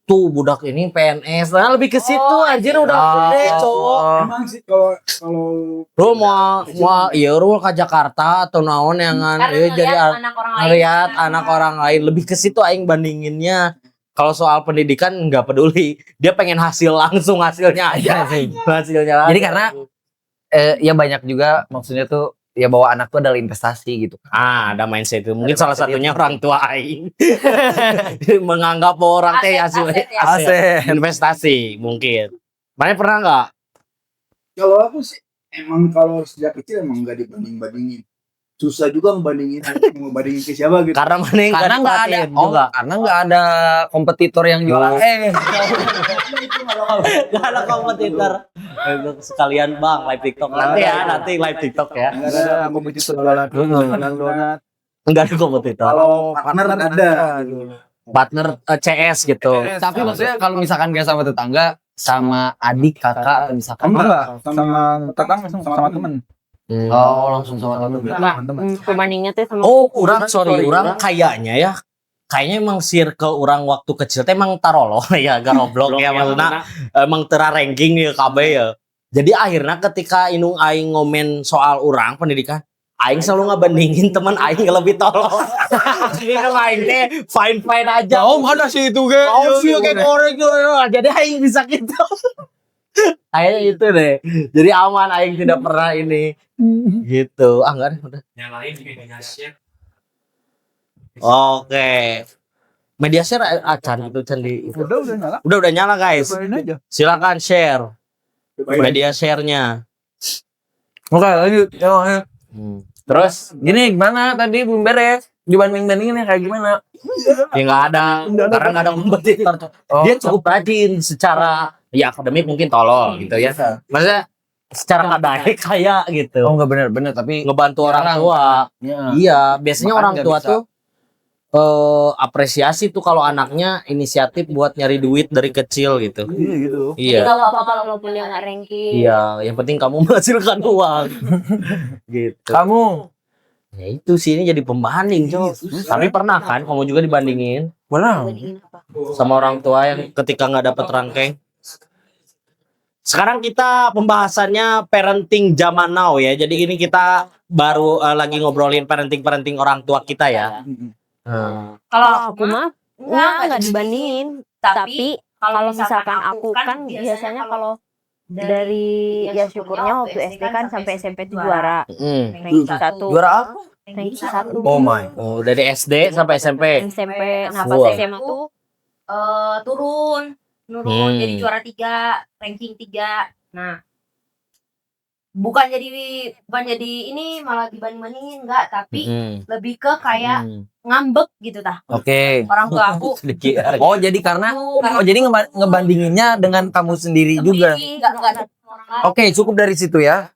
tuh budak ini PNS, nah lebih ke situ anjir udah gede cowok. Emang sih kalau Lu mau iya lu ke Jakarta atau naon yang jadi anak orang lain. lihat anak orang lain lebih ke situ aing bandinginnya. Kalau soal pendidikan nggak peduli, dia pengen hasil langsung hasilnya aja. Hasilnya. Jadi karena ya banyak juga maksudnya tuh ya bahwa anak tuh adalah investasi gitu. ada mindset itu. Mungkin salah satunya orang tua aing. Menganggap bahwa orang teh hasil investasi mungkin. Mana pernah nggak? kalau aku sih emang kalau sejak kecil emang nggak dibanding-bandingin. Susah juga ngebandingin ke siapa gitu. Karena mana yang Karena nggak ada juga. karena nggak ada kompetitor yang jualan. Gak ada kompetitor. Sekalian bang live TikTok nanti live TikTok ya. Nggak ada kompetitor jualan donat. Enggak ada kompetitor. Kalau partner ada. Partner CS gitu. Tapi maksudnya kalau misalkan gak sama tetangga, sama adik, kakak, misalkan. Enggak, sama tetangga sama teman. Oh, langsung sama temen. Pembandingnya tuh sama Orang kayaknya ya. Kayaknya emang circle orang waktu kecil teh emang tarolo ya, garoblok ya maksudnya emang tera ranking ya KB ya. Jadi akhirnya ketika inung aing ngomen soal orang pendidikan, aing selalu ngebandingin teman aing yang lebih tolol. Jadi kan aing teh fine aja. Oh, mana sih itu ge? Oh sih kayak korek jadi aing bisa gitu. Kayaknya itu deh. Jadi aman aing tidak pernah ini gitu. Enggak deh udah. Nyalain media share. Oke. Media share acan gitu Can di itu. Udah nyala. Udah nyala guys. Cobain aja. Silakan share media share-nya. Oke, lanjut. Terus Gini gimana tadi belum beres? Dibanding-bandingin kayak gimana? ya nggak ada, karena nggak ada kompetitor. Dia cukup rajin secara ya akademik mungkin tolol gitu ya. Maksudnya secara kadang kayak gitu. Oh nggak bener-bener tapi Ngebantu orang jarang. tua. Ya. Iya, biasanya Makanya orang nggak tua bisa. tuh apresiasi tuh kalau anaknya inisiatif buat nyari duit dari kecil gitu. Iya gitu. Jadi Iya. kalau apa-apa walaupun dia nggak ranking. Iya, yang penting kamu menghasilkan uang. Gitu. Kamu Ya itu sih ini jadi pembanding, Cok. Tapi pernah kan kamu juga dibandingin mana? sama orang tua yang ketika nggak dapet ranking? Sekarang kita pembahasannya parenting zaman now ya. Jadi ini kita baru lagi ngobrolin parenting orang tua kita ya. Kalau aku mah nggak dibandingin, tapi kalau misalkan aku kan biasanya kalau dari ya syukurnya waktu SD kan sampai SMP tuh juara ranking 1. Juara apa? Ranking 1. Oh my. Oh, dari SD sampai SMP. SMP. Nah, pas Wah. SMA tuh turun Hmm. jadi juara 3, ranking 3. Nah, bukan jadi ini malah dibanding-bandingin enggak, tapi lebih ke kayak ngambek gitu tah. Oke. Orang tua aku Oh jadi karena jadi ngebandinginnya dengan kamu sendiri juga. enggak orang lain. Oke cukup dari situ ya.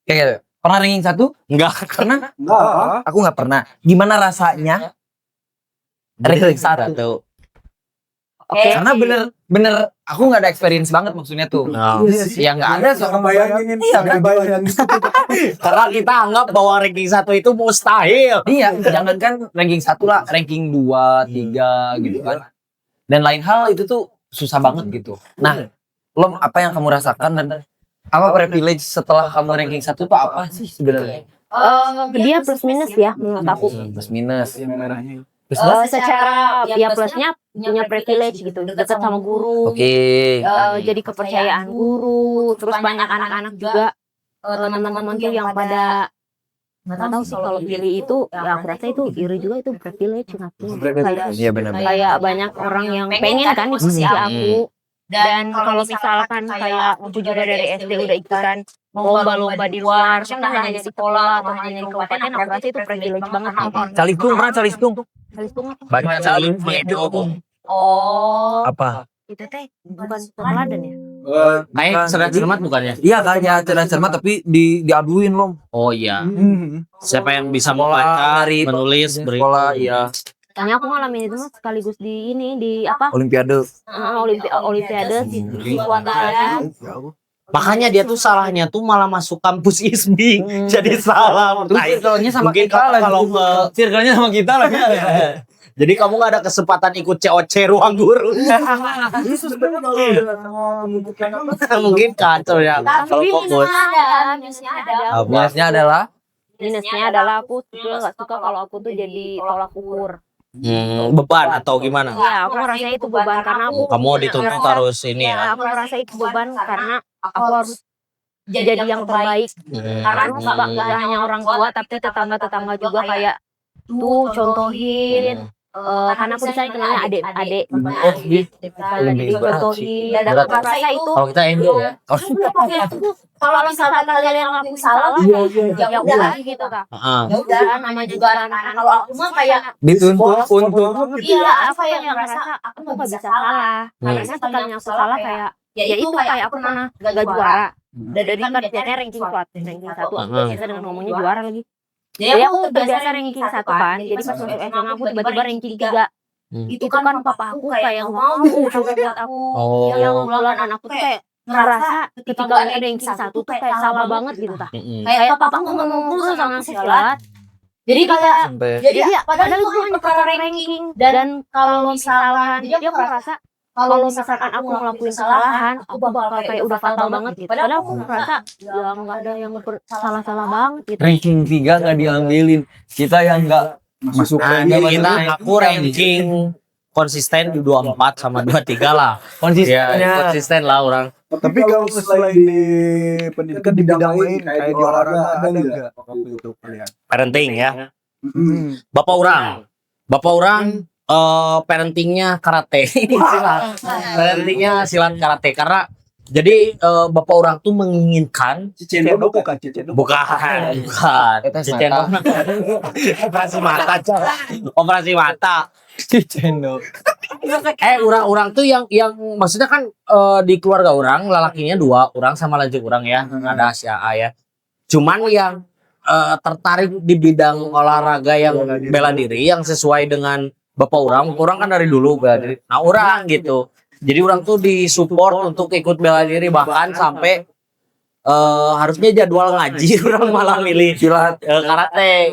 Kayak gitu. Pernah ranking 1? Enggak. Karena Enggak. aku nggak pernah. Gimana rasanya? Ranking 1. Satu. Oke. Karena bener aku nggak ada experience banget maksudnya tuh. Nah. Ya nggak ada soal bayangin. Iya kan? Bayangin. Karena kita anggap bahwa ranking 1 itu mustahil. Iya, jangankan ranking 1 lah, ranking 2, 3 gitu kan. Dan lain hal itu tuh susah banget gitu. Nah, Lom apa yang kamu rasakan dan apa privilege setelah kamu ranking 1 tuh apa sih sebenarnya? Dia plus minus ya menurut aku. Plus minus. Yang merahnya. Plus minus. Secara ya plusnya punya privilege gitu, dekat sama guru. Oke. Jadi kepercayaan guru, terus banyak anak-anak juga teman-teman tuh yang pada nggak tahu sih kalau pilih itu ya aku rasa itu iri juga, itu privilege kayak Iya benar. kayak banyak orang yang pengen kan di posisi aku. Dan kalau misalkan kayak aku juga dari SD udah ikutan lomba-lomba di luar, kan nggak hanya di sekolah atau hanya di kabupaten, aku rasa itu privilege banget. Calistung pernah calistung? Calistung apa? Banyak Oh. apa? Itu teh bukan teladan ya? Kayak cerdas cermat bukannya? Iya kayak cerdas cermat tapi diaduin Lom. Oh iya. Siapa yang bisa membaca, dari menulis, sekolah iya. Tanya aku ngalamin itu mah sekaligus di ini di apa? Olimpiade. Olimpiade siswa teladan. Makanya dia tuh salahnya tuh malah masuk kampus ISBI. Jadi salah. Circle-nya sama Mungkin kita lagi. kalau ke Circle-nya sama kita lagi. jadi kamu nggak ada kesempatan ikut COC ruang guru. Mungkin kacau ya kalau Tapi fokus. minusnya ada. Apa? Minusnya adalah Minusnya adalah aku juga nggak suka kalau aku tuh jadi tolak ukur. Beban atau gimana? Ya, aku ngerasa itu beban karena aku Kamu dituntut harus ini ya. aku ngerasa itu beban karena aku harus jadi yang terbaik. Karena nggak hanya orang tua tapi tetangga-tetangga juga kayak tuh contohin. Karena aku di sana kenalnya adik-adik. Oh, gitu. Jadi contohin. Dan Berat. aku rasa itu Kalau kita Indo ya. Kalau misalkan kalian yang aku salah, ya udah gitu kak. Heeh. ya udah namanya juga anak-anak. Kalau aku mah kayak dituntut untuk iya Apa yang ngerasa aku tuh nggak bisa salah. Karena sekalinya aku salah kayak ya itu kayak aku pernah gak juara. Dan dari kan biasanya ranking 1 aku biasa dengan ngomongnya juara lagi. Jadi aku biasa ranking 1 kan. Jadi pas masuk SMA aku tiba-tiba ranking 3. Itu kan papa aku kayak mau buat aku. Oh. Yang bulan anakku tuh kayak ngerasa ketika ada ranking 1 tuh kayak salah banget gitu tah. Kayak papa ngomong terus sama si Silat. Jadi kayak sampai jadi ya, padahal padahal itu itu hanya perkara ranking dan kalau misalkan dia merasa kalau misalkan aku ngelakuin kesalahan aku bakal kayak udah fatal banget gitu. Padahal aku merasa ya nggak ada yang salah-salah banget gitu. ranking 3 nggak diambilin. Kita yang nggak Masuk Aku ranking konsisten di 24 sama 23 lah. konsistennya. Ya, konsisten lah orang. Tapi kalau selain di pendidikan di bidang lain kayak di olahraga ada nggak waktu itu kalian? Parenting ya. Bapak orang parentingnya karate. Parentingnya silat karate karena Jadi bapak orang tuh menginginkan Cicendo bukan Cicendo. bukan Itu Cicendo. Operasi mata, Cok. Operasi mata. Cicendo. Orang-orang tuh yang maksudnya kan di keluarga orang lelakinya 2 orang sama lanjut orang ya. Ada si AA ya. Cuman yang tertarik di bidang olahraga yang bela diri yang sesuai dengan bapak orang kan dari dulu bela diri. Nah, orang gitu. Jadi orang tuh disupport untuk ikut bela diri bahkan sampai harusnya jadwal ngaji orang malah milih silat karate.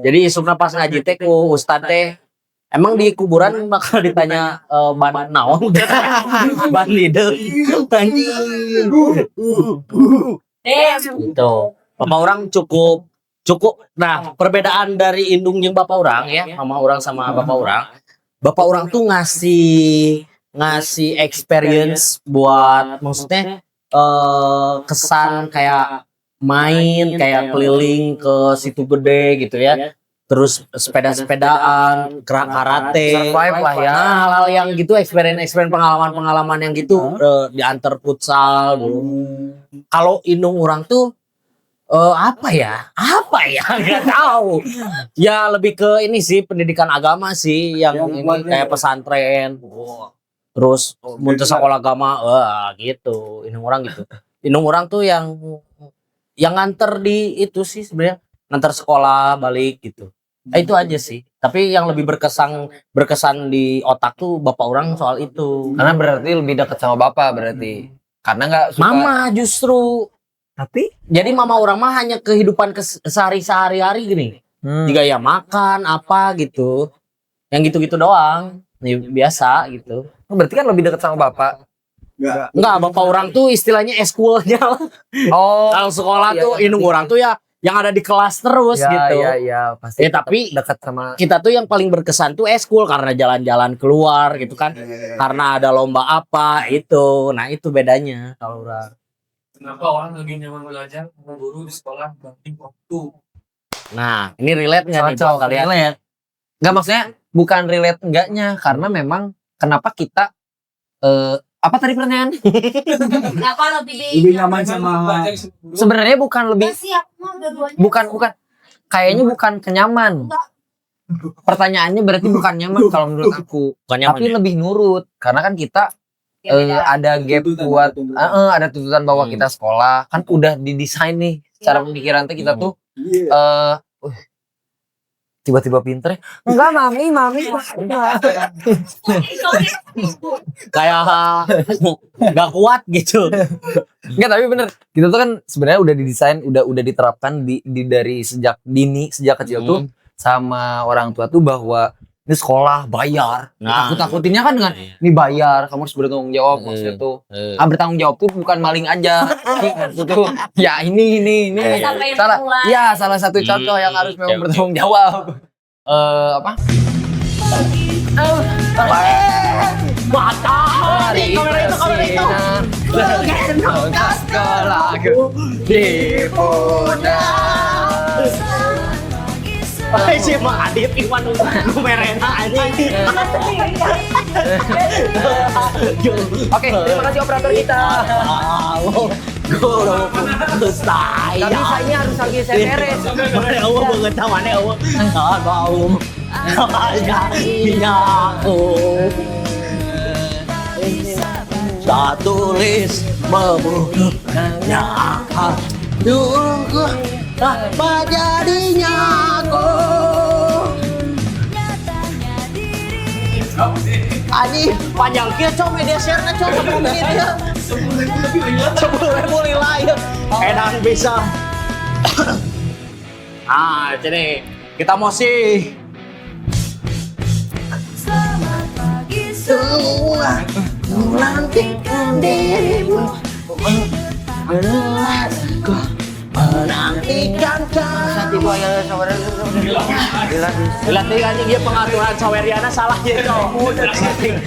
Jadi isukna pas ngaji teh ku ustad teh emang di kuburan bakal ditanya ban naon ban lideuk gitu. Bapak orang cukup. Nah, perbedaan dari indung jeung bapak orang ya, mama orang sama bapak orang. Bapak orang tuh ngasih experience buat maksudnya kesan kayak main kayak keliling ke situ gede gitu ya, terus sepedaan karate Survive lah ya. nah, hal-hal yang gitu experience pengalaman yang gitu diantar futsal dulu. Kalau indung orang tuh apa ya nggak tahu ya, lebih ke ini sih pendidikan agama sih yang ini kayak pesantren. Terus muncul sekolah agama, gitu. Indung orang gitu. yang nganter di itu sih sebenarnya, nganter sekolah balik gitu. Itu aja sih. Tapi yang lebih berkesan di otak tuh bapak orang soal itu. Karena berarti lebih dekat sama bapak berarti. Karena nggak suka. Mama justru. Tapi Jadi mama orang mah hanya kehidupan sehari-hari gini. Jika ya makan apa gitu. Yang gitu-gitu doang. Ya, biasa gitu. Berarti kan lebih dekat sama bapak. Enggak, bapak orang tuh istilahnya eskulnya lah. Oh. Kalau sekolah iya, tuh iya. indung orang tuh ya yang ada di kelas terus gitu. Iya, pasti. Tapi dekat sama. kita tuh yang paling berkesan tuh eskul karena jalan-jalan keluar gitu kan. Karena ada lomba apa itu. Nah, itu bedanya kalau orang. Kenapa orang lebih nyaman belajar guru di sekolah dibanding waktu? Nah, ini relate nggak nih Cocok kalian? relate. Enggak, maksudnya bukan relate enggaknya, karena memang kenapa kita apa tadi pertanyaan? Kenapa lebih nyaman sama Sebenarnya bukan lebih bukan kayaknya bukan kenyaman. Pertanyaannya berarti bukan nyaman kalau menurut aku, Bukan nyaman tapi ya? lebih nurut karena kan kita ada gap buat ada tuntutan bahwa kita sekolah kan udah didesain nih secara pemikiran teh kita tuh tiba-tiba pinter ya. Enggak, mami Kayak nggak kuat gitu. enggak, tapi bener kita tuh kan sebenarnya udah didesain udah diterapkan dari sejak kecil tuh sama orang tua tuh bahwa ini sekolah bayar. Nah. Takut-takutinnya kan dengan ini bayar, kamu harus bertanggung jawab maksudnya tuh. Bertanggung jawab tuh bukan maling aja. Maksud tuh ya ini. Salah satu contoh yang harus memang bertanggung jawab. Apa? Matahari sekolahku di si Mak Adit Iwan Numerena aja. Oke, terima kasih operator kita. Guru saya. Tapi sayangnya harus lagi saya beres. Mana awak pengetahuannya awak. Bau. Ayahnya aku. Tak tulis membunuhnya. Dulu apa jadinya aku? Ani panjang kia cok media share-nya cok sebelum dia. Sebelum mulai live. Edan bisa. Jadi kita mau sih. Semua menantikan dirimu. Menantikan dilatih kan dia pengaturan saweriana salah ya cowok setting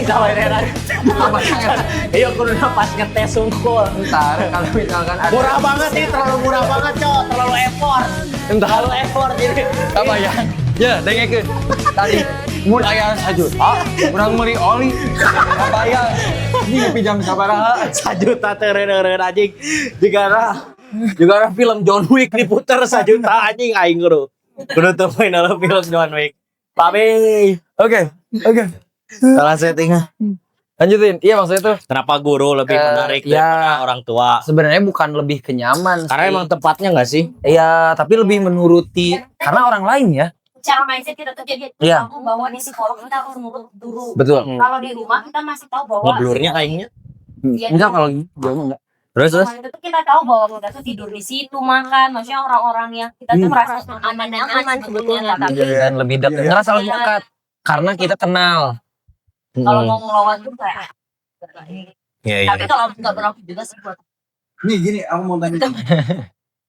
saweriana iya kuruna pas ngetes sungkul Ntar kalau misalkan ada murah banget nih, terlalu murah banget cowok, terlalu effort jadi apa ya? Ya, dengekeun. Tadi mun aya 1 juta, urang meuli oli. Bayar. Ini pinjam sabaraha. 1 juta teureun anjing. Jigana film John Wick diputer 1 juta anjing aing kudu teu main film John Wick. Papi. Oke. Salah setting. Lanjutin. Iya maksudnya tuh Kenapa guru lebih menarik ya. daripada orang tua? sebenarnya bukan lebih kenyaman Karena sih. emang tempatnya nggak sih? Iya, tapi lebih menuruti karena orang lain ya. Cara mindset kita tuh jadi Iya. tahu bahwa di sekolah kita harus nurut dulu. Betul. Kalau di rumah kita masih tahu bahwa Ngeblurnya kayaknya. Iya. Enggak kalau jauh enggak. Terus Rumah itu tuh kita tahu bahwa kita tuh tidur di situ makan, maksudnya orang-orang yang kita tuh merasa aman dan aman sebetulnya, tapi Dan lebih dekat. Ngerasa lebih dekat karena kita kenal. kalau mau ngelawan tuh kayak Iya, tapi kalau nggak berlaku juga sih buat Nih gini, aku mau tanya.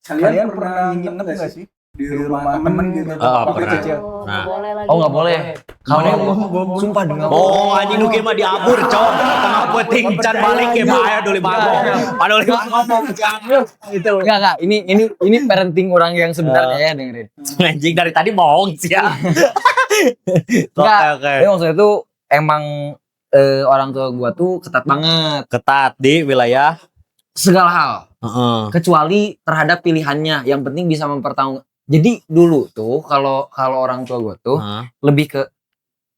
Kalian pernah nginep nggak sih di rumah temen gitu? Oh, Waktu pernah. kecil. Nah. boleh lagi. Oh enggak boleh. Kalau sumpah demi Allah. Oh, anjing nu ge mah diabur, cok. Tengah peuting can balik ke bahaya dulu mabok. Padahal ngomong Itu enggak. Ini parenting orang yang sebenarnya ya dengerin. anjing dari tadi bohong sih ya. Enggak. Oke. Tapi maksudnya tuh emang orang tua gua tuh ketat banget Ketat di wilayah. segala hal Heeh. kecuali terhadap pilihannya. Yang penting bisa mempertanggung. Jadi dulu tuh kalau orang tua gua tuh lebih ke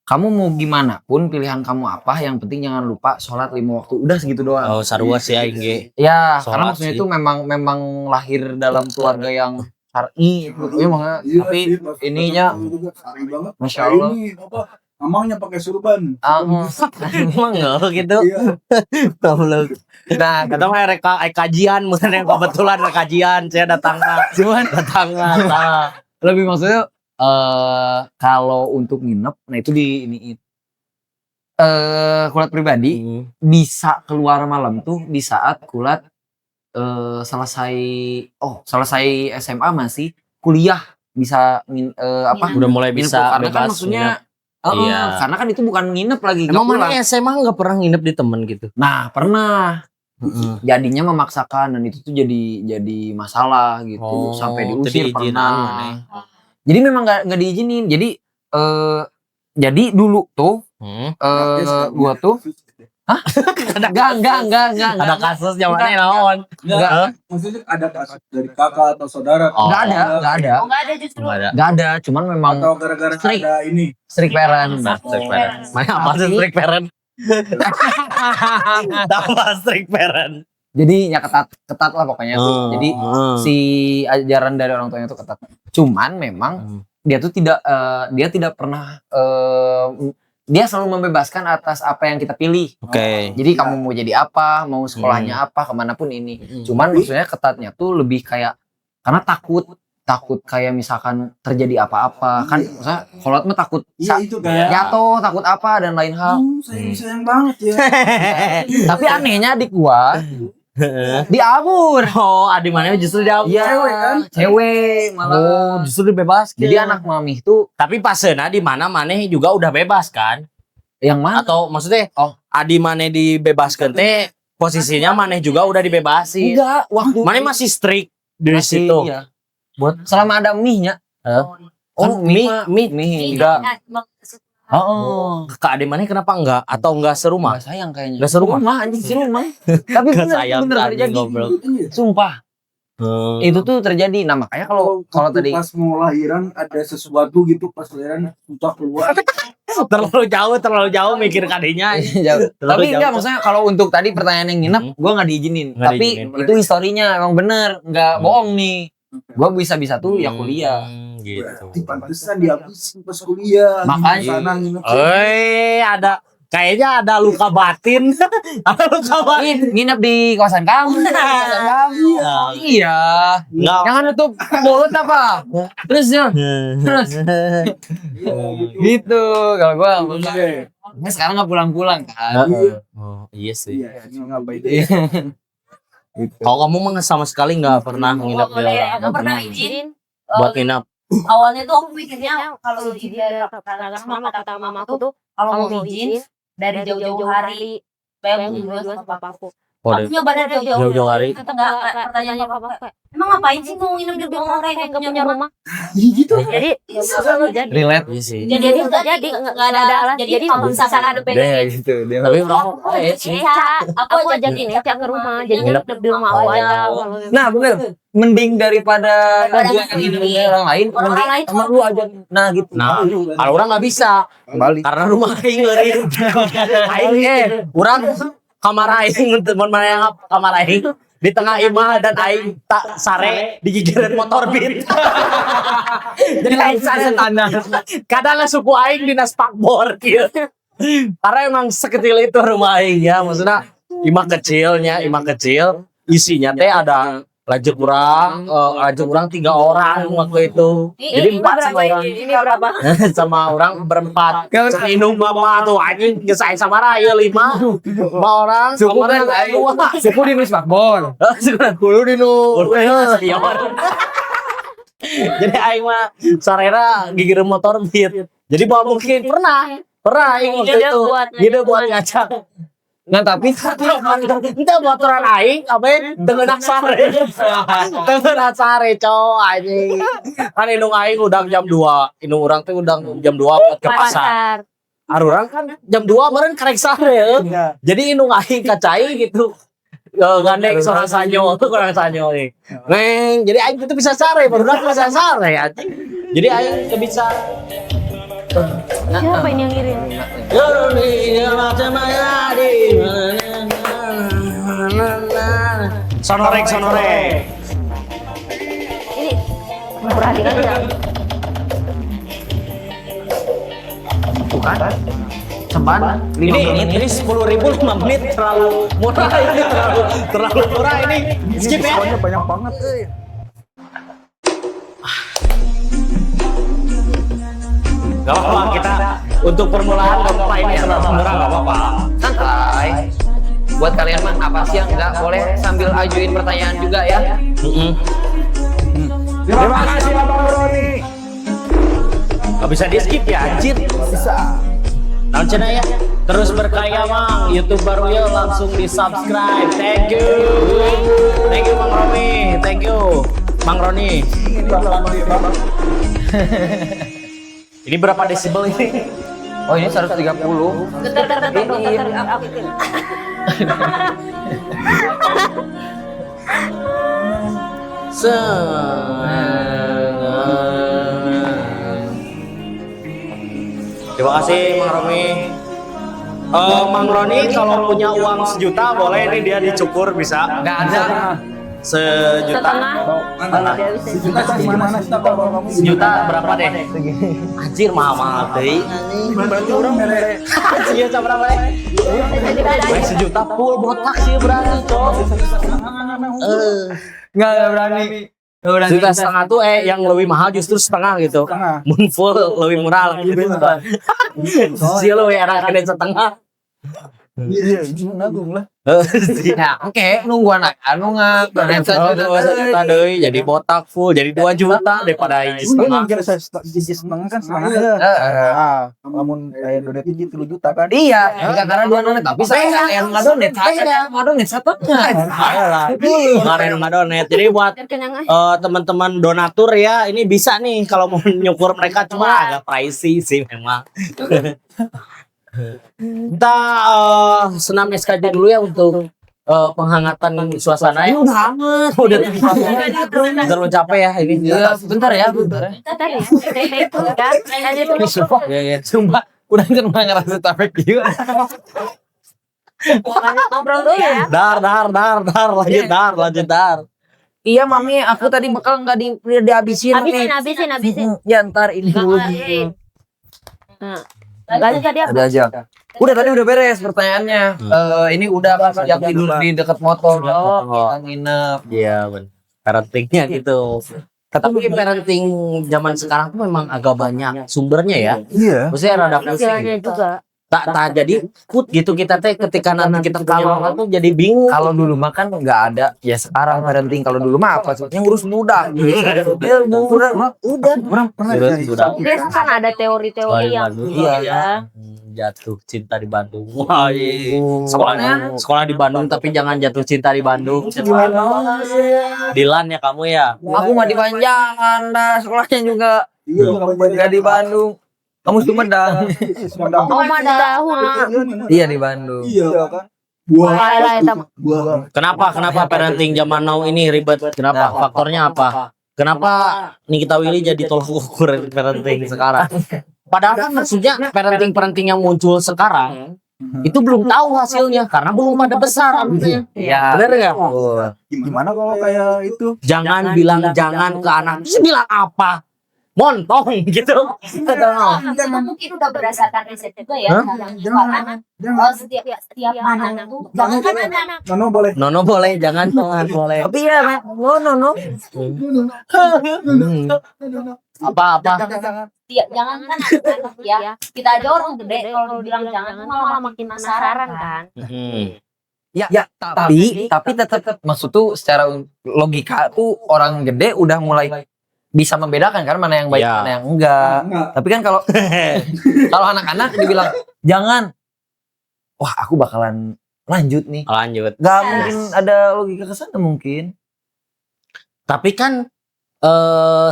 kamu mau gimana pun pilihan kamu apa, yang penting jangan lupa sholat 5 waktu. Udah segitu doang. Oh, sarua sih aing ge. Ya, Sholat karena maksudnya sih. itu memang lahir dalam keluarga yang syar'i gitu ya, makanya. Iya Tapi sih, pas ininya ketemu juga sari banget. Masya Allah. Ini apa? Mamangnya pakai surban. Emang enggak gitu. Iya. Goblok. nah, Kata mah rek kajian, mungkin yang kebetulan ada kajian, saya datang cuman datang lebih maksudnya kalau untuk nginep, nah itu di ini kulat pribadi bisa keluar malam tuh di saat kulat selesai selesai SMA masih kuliah bisa apa udah mulai nginep bisa tuh. Karena kan bebas maksudnya Iya. karena kan itu bukan nginep lagi Emang nggak pulang. mana SMA nggak pernah nginep di temen gitu? Nah pernah jadinya memaksakan dan itu tuh jadi masalah gitu Oh, sampai jadi diusir izinan pernah. mana? Jadi memang nggak diizinin. Jadi dulu tuh gua tuh enggak Ada kasus yang mana Enggak. naon? Enggak. Maksudnya ada kasus dari kakak atau saudara? Oh. nggak ada oh nggak ada justru nggak ada cuman memang Atau gara-gara Strict. ada ini? strict parent. Strict parent. Mana apa sih strict parent? Tambah strict parent. Jadi ya ketat lah pokoknya tuh. Jadi si ajaran dari orang tuanya itu ketat. Cuman memang dia tuh tidak pernah dia selalu membebaskan atas apa yang kita pilih. Oke. Jadi kamu mau jadi apa, mau sekolahnya apa, kemanapun ini. Cuman maksudnya ketatnya tuh lebih kayak karena takut kayak misalkan terjadi apa-apa kan, misalnya kolot mah takut Iya itu kayak. jatuh, takut apa dan lain hal. Sayang banget ya. Tapi anehnya adik gua diabur. Oh, adik mana justru dia Iya, Cewek kan? cewek malah. Oh, justru dibebas. Jadi anak mami tuh Tapi pasena di mana maneh juga udah bebas kan? yang mana? Atau maksudnya adi maneh dibebaskan teh posisinya maneh juga udah dibebasin. Enggak, waktu Maneh masih strict di masih, situ. iya. Buat selama ada mie-nya. Oh, mie enggak. Oh, Ke adik maneh kenapa enggak? Atau enggak serumah? enggak sayang kayaknya. Nggak serumah? Serumah, anjing serumah. Tapi Nggak bener sayang, bener anjing, terjadi. goblok. Sumpah, itu tuh terjadi. Nah, makanya kalau Waktu tadi pas mau lahiran ada sesuatu gitu pas lahiran susah keluar. terlalu jauh mikir kadinya. jauh. Terlalu Tapi jauh. enggak, maksudnya kalau untuk tadi pertanyaan yang nginep, gua nggak diizinin. Nggak Tapi diizinin. itu historinya emang bener, nggak bohong nih. Gua bisa tuh ya kuliah. Gitu. Berarti pantesan dihabisin pas kuliah. Makanya. Sana nginep. Ada kayaknya ada luka batin. Ada luka batin. Nginep di kawasan kamu. Iya. Enggak. Jangan nutup mulut apa? Terus ya. Terus gitu. Kalau gua nah, sekarang nggak pulang-pulang kan. Oh, iya sih. Iya, ini ngapain? Kalau kamu mah sama sekali nggak pernah nginep di boleh orang. aku pernah izin Buat nginep. awalnya tuh aku mikirnya kalau izin dia sama kata mamaku tuh kalau mau izin dari jauh-jauh hari bayang dulu sama papaku Akunya badannya Jauh-jauh hari. Kata enggak pertanyaannya apa? Emang ngapain sih mau nginep di rumah orang yang Kayak nggak punya rumah. Gitu. Jadi jadi Relate. Iya sih. Jadi nggak ada alasan. Jadi kalau misalkan ada Dia pengen gitu. Dia Tapi orang sih. Aku ajakin Eca ke rumah. Jadi nginep di rumah aku aja. Nah bener, mending daripada gua yang ini orang lain, Orang lain sama lu aja. Nah gitu. Nah, kalau orang nggak bisa Balik. karena rumah aing ngeureun. Aing urang kamar aing teman mana yang kamar aing di tengah imah dan aing tak sare digigireun motor beat. Jadi aing sare tanah. Kadang suku aing dinas pakbor kieu. Karena emang sekecil itu rumah aing ya, maksudnya imah kecil, isinya teh ada lajur kurang 3 orang waktu itu. Jadi 4 sama orang. Ini berapa? Sama orang berempat. Inung bapak tuh anjing geus sama raya 5 orang. Suku kan suku di Nusa Bakbon. Kudu di nu. Jadi aing mah sarera gigir motor beat. Jadi bawa mungkin pernah aing waktu itu. Gitu buat ngacak. Nah tapi Entah motoran aing apa dengan sare. Dengan sare cowok anjing. Kan indung aing udang jam 2. Indung urang teh udang jam 2 buat ke pasar. Arurang kan jam 2 meureun karek sare ya. Jadi indung aing kacai gitu. Gandeng seorang sanyo tuh kurang sanyo nih. Neng, jadi aing itu bisa sare, baru bisa sare anjing. Jadi aing teu bisa. Siapa ini yang ngirim? Sonorek. Ini memperhatikan ya. Bukan? Seban? Ini 10.000 5 menit terlalu murah ini terlalu murah ini. Skip ya. Diskonnya banyak banget. Gak apa-apa kita untuk permulaan gak ini terlalu murah gak apa-apa. santai. Buat kalian mah apa sih yang nggak boleh sambil ajuin pertanyaan juga ya. Terima kasih Abang Roni. Gak bisa di skip ya anjir. Bisa. Naon cenah ya? Terus berkarya Mang, YouTube baru ya langsung di subscribe. Thank you Mang Romi, thank you Mang Roni. Ini berapa desibel ini? Oh ini 130. getar aku itu. Terima kasih Mang Romi. Mang Roni kalau punya uang 1 juta boleh nih dia dicukur bisa. Nggak ada. 1 juta. Setengah. Dia bisa. Kita di mana sih kalau kamu? 1 juta berapa deh? Anjir mahal deui. Berarti orang mere. Iya berapa deh? 1 juta full botak sih berarti, Cok. Nggak berani. Juta setengah tuh yang lebih mahal justru setengah gitu. Setengah. Mun full lebih murah lagi. Sih lo ya anak setengah. Iya, nanggung lah. Ya, oke, nunggu anak anu nggak. Juta deui jadi botak full jadi 2 juta daripada hiji Ini setengah. kira saya setengah kan setengah. Namun saya donat 3 juta kan. Iya, enggak karena 2 donet, tapi saya yang nggak donet, saya nggak donet satunya. Kemarin nggak donet. Jadi buat Terkenyang teman-teman donatur ya ini bisa nih kalau mau nyukur mereka cuma agak pricey sih memang. Kita senam SKJ dulu ya untuk penghangatan suasana ya. Udah hangat, udah terlalu capek ya ini. Iya, bentar ya. Tadi itu kan. Ada tuh. Ya. Sumpah, udah kan ngerasa capek juga. Ngobrol dulu ya. Dar, lanjut dar. Iya, Mami, aku tadi bakal nggak dihabisin. Habisin. Ya, ntar ini dulu. Nah, lanjut tadi apa? Ada aja. Udah tadi udah beres pertanyaannya. Ini udah yang tidur di dekat motor. Yang nginep. Iya, benar. Parentingnya gitu. Tapi parenting zaman sekarang tuh memang agak banyak sumbernya ya. Iya. Maksudnya rada pusing. Istilahnya juga. tak jadi ikut gitu kita teh ketika nanti kita kalau tuh jadi bingung. Kalau dulu mah kan nggak ada ya sekarang parenting. Kalau dulu mah apa sih yang ngurus muda ya udah Orang pernah Sudah, cari sudah. Biasa kan ada teori-teori yang Iya, ya. Jatuh cinta di Bandung. Wah, sekolah di Bandung tapi jangan jatuh cinta di Bandung. Dilan ya kamu ya. aku mah di Panjangan dah sekolahnya juga Iya, nggak di Bandung. Kamu Sumedang. Oh, mah tahu nah. Iya di Bandung. Iya kan. Buah. Lah eta Buah. Kenapa parenting zaman now ini ribet? Kenapa? Faktornya apa? Kenapa Nikita Willy jadi tolak ukur parenting sekarang? Padahal kan maksudnya parenting yang muncul sekarang itu belum tahu hasilnya karena belum pada besar anaknya. Iya. Bener nggak? Gimana kalau kayak itu? Jangan bilang jangan ke anak. Terus bilang apa? Montong gitu. Karena mungkin udah berdasarkan riset juga ya. Karena setiap anak tuh jangan kan anak. Nono boleh. Nono boleh, jangan boleh. Tapi ya, no. Apa? Jangan kan anak ya. Kita aja orang gede kalau dibilang jangan tuh malah makin penasaran kan. Ya, tapi tetap maksud tuh secara logika tuh orang gede udah mulai bisa membedakan kan mana yang baik Ya. mana yang enggak. Tapi kan kalau kalau anak-anak dibilang jangan, wah aku bakalan lanjut nih. Lanjut. Gak mungkin ada logika kesana mungkin. Tapi kan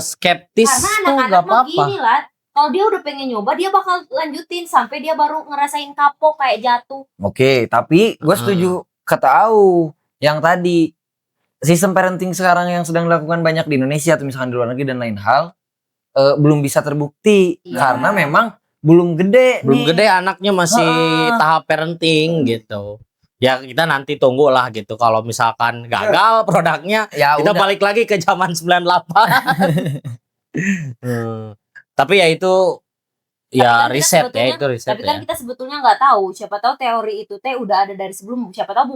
skeptis Karena tuh anak-anak gak mah apa-apa. gini lah. Kalau dia udah pengen nyoba, dia bakal lanjutin sampai dia baru ngerasain kapok kayak jatuh. Oke, tapi gue setuju kata Au yang tadi sistem parenting sekarang yang sedang dilakukan banyak di Indonesia atau misalkan di luar negeri dan lain hal belum bisa terbukti Iya. karena memang belum gede Belum nih. gede anaknya masih tahap parenting gitu. Ya kita nanti tunggu lah gitu. Kalau misalkan gagal produknya, Ya kita udah. balik lagi ke zaman 98. Tapi ya itu ya Tapi kan kita riset ya sebetulnya- itu riset Tapi kan ya. kita sebetulnya nggak tahu. Siapa tahu teori itu teh udah ada dari sebelum. Siapa tahu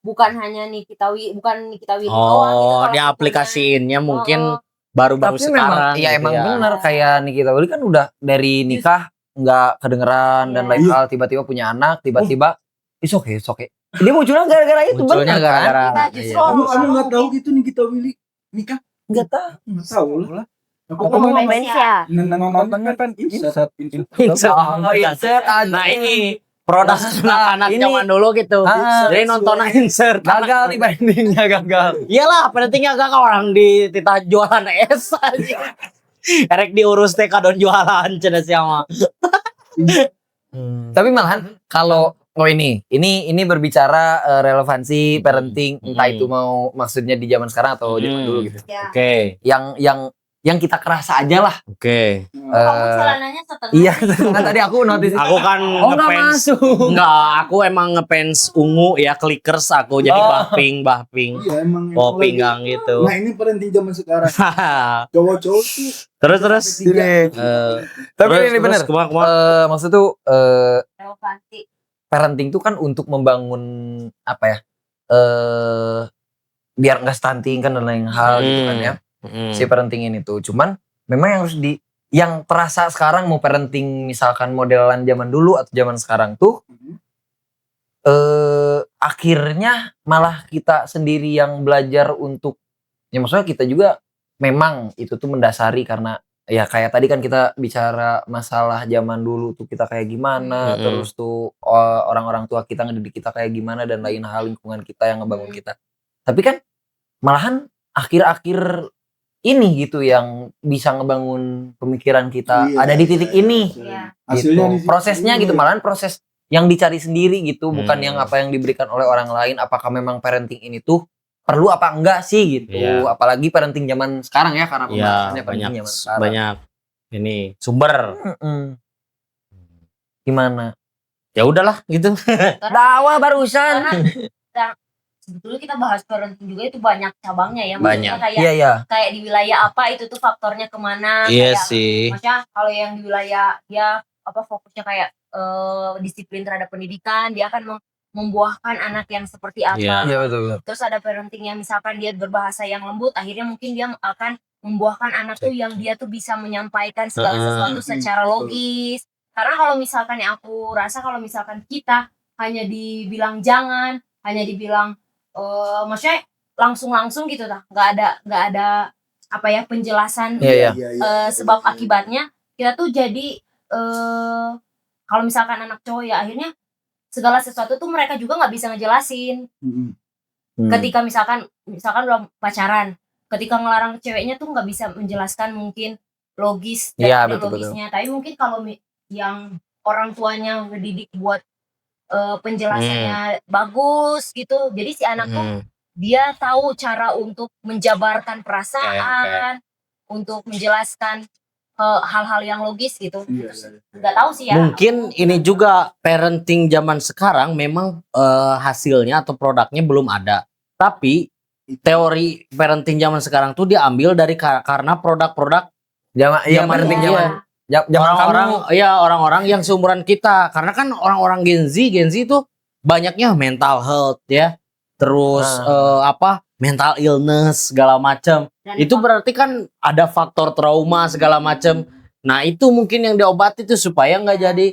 bukan hanya Nikita Willy doang gitu. Oh, Kalau diaplikasiinnya mungkin Oh, baru-baru Tapi sekarang. memang ya gitu emang ya. benar kayak Nikita Willy kan udah dari nikah nggak kedengeran dan Iya. lain hal tiba-tiba punya anak tiba-tiba it's okay. Dia munculnya gara-gara itu Munculnya benar kan? gara-gara Kita justru iya. Kamu nggak tahu gitu nih kita Willy nikah? Nggak tahu. Nggak tahu lah. Aku Ngomong ngomong fans ya. nontonnya kan insert. Oh, insert aja. Nah ini produk anak-anak ini- zaman dulu gitu. Jadi nonton insert. Gagal nih bandingnya gagal. Iyalah, pentingnya gak orang di tita jualan es aja. Erek diurus teh kadon jualan cenah siapa. Tapi malahan kalau ini berbicara relevansi parenting entah itu mau maksudnya di zaman sekarang atau zaman dulu gitu. ya. Oke. Yang kita kerasa aja lah. Oke. Kamu celananya setengah. Iya, kan tadi aku notice. Aku kan Oh, nggak ngefans. masuk. Enggak, aku emang ngefans ungu ya, clickers aku jadi bahping. Iya emang. Oh, pinggang gitu. Nah ini parenting zaman sekarang. Cowok-cowok tuh. terus. Tapi ini benar. Maksud tuh Relevansi. parenting tuh kan untuk membangun apa ya? Biar nggak stunting kan dan lain hal gitu kan ya. Si parenting ini tuh cuman memang yang harus yang terasa sekarang mau parenting misalkan modelan zaman dulu atau zaman sekarang tuh akhirnya malah kita sendiri yang belajar untuk ya maksudnya kita juga memang itu tuh mendasari karena ya kayak tadi kan kita bicara masalah zaman dulu tuh kita kayak gimana terus tuh orang-orang tua kita ngedidik kita kayak gimana dan lain hal lingkungan kita yang ngebangun kita tapi kan malahan akhir-akhir ini gitu yang bisa ngebangun pemikiran kita Iya. ada di titik ini Iya. Hasilnya gitu. di situ. Prosesnya gitu malahan proses yang dicari sendiri gitu bukan Hmm. yang apa yang diberikan oleh orang lain apakah memang parenting ini tuh perlu apa enggak sih gitu Iya. apalagi parenting zaman sekarang ya karena Ya, pembahasannya parenting zaman sekarang banyak ini sumber. gimana Ya udahlah gitu. dakwah barusan Karena sebetulnya kita bahas parenting juga itu banyak cabangnya ya. Banyak. Maksudnya iya iya kayak di wilayah apa itu tuh faktornya kemana. Iya kayak, sih. Maksudnya kalau yang di wilayah dia fokusnya kayak disiplin terhadap pendidikan, dia akan membuahkan anak yang seperti apa. Iya. iya betul Terus ada parenting yang misalkan dia berbahasa yang lembut, akhirnya mungkin dia akan membuahkan anak tuh yang dia tuh bisa menyampaikan segala sesuatu secara logis. Karena kalau misalkan aku rasa kalau misalkan kita hanya dibilang jangan, hanya dibilang maksudnya langsung gitu lah, nggak ada apa ya penjelasan Iya. sebab akibatnya, kita tuh jadi kalau misalkan anak cowok ya akhirnya segala sesuatu tuh mereka juga nggak bisa ngejelasin. Ketika misalkan udah pacaran, ketika ngelarang ceweknya tuh nggak bisa menjelaskan mungkin logis dan Iya, tidak betul. logisnya. Tapi mungkin kalau yang orang tuanya ngedidik buat penjelasannya bagus gitu, jadi si anak tuh dia tahu cara untuk menjabarkan perasaan, untuk menjelaskan hal-hal yang logis gitu. Nggak tahu sih ya. Mungkin ini juga parenting zaman sekarang memang hasilnya atau produknya belum ada. Tapi teori parenting zaman sekarang tuh diambil dari karena produk-produk zaman parenting orang-orang yang seumuran kita. Karena kan orang-orang Gen Z tuh banyaknya mental health ya. Terus mental illness segala macam. Itu berarti kan ada faktor trauma segala macam. Nah, itu mungkin yang diobati tuh supaya nggak jadi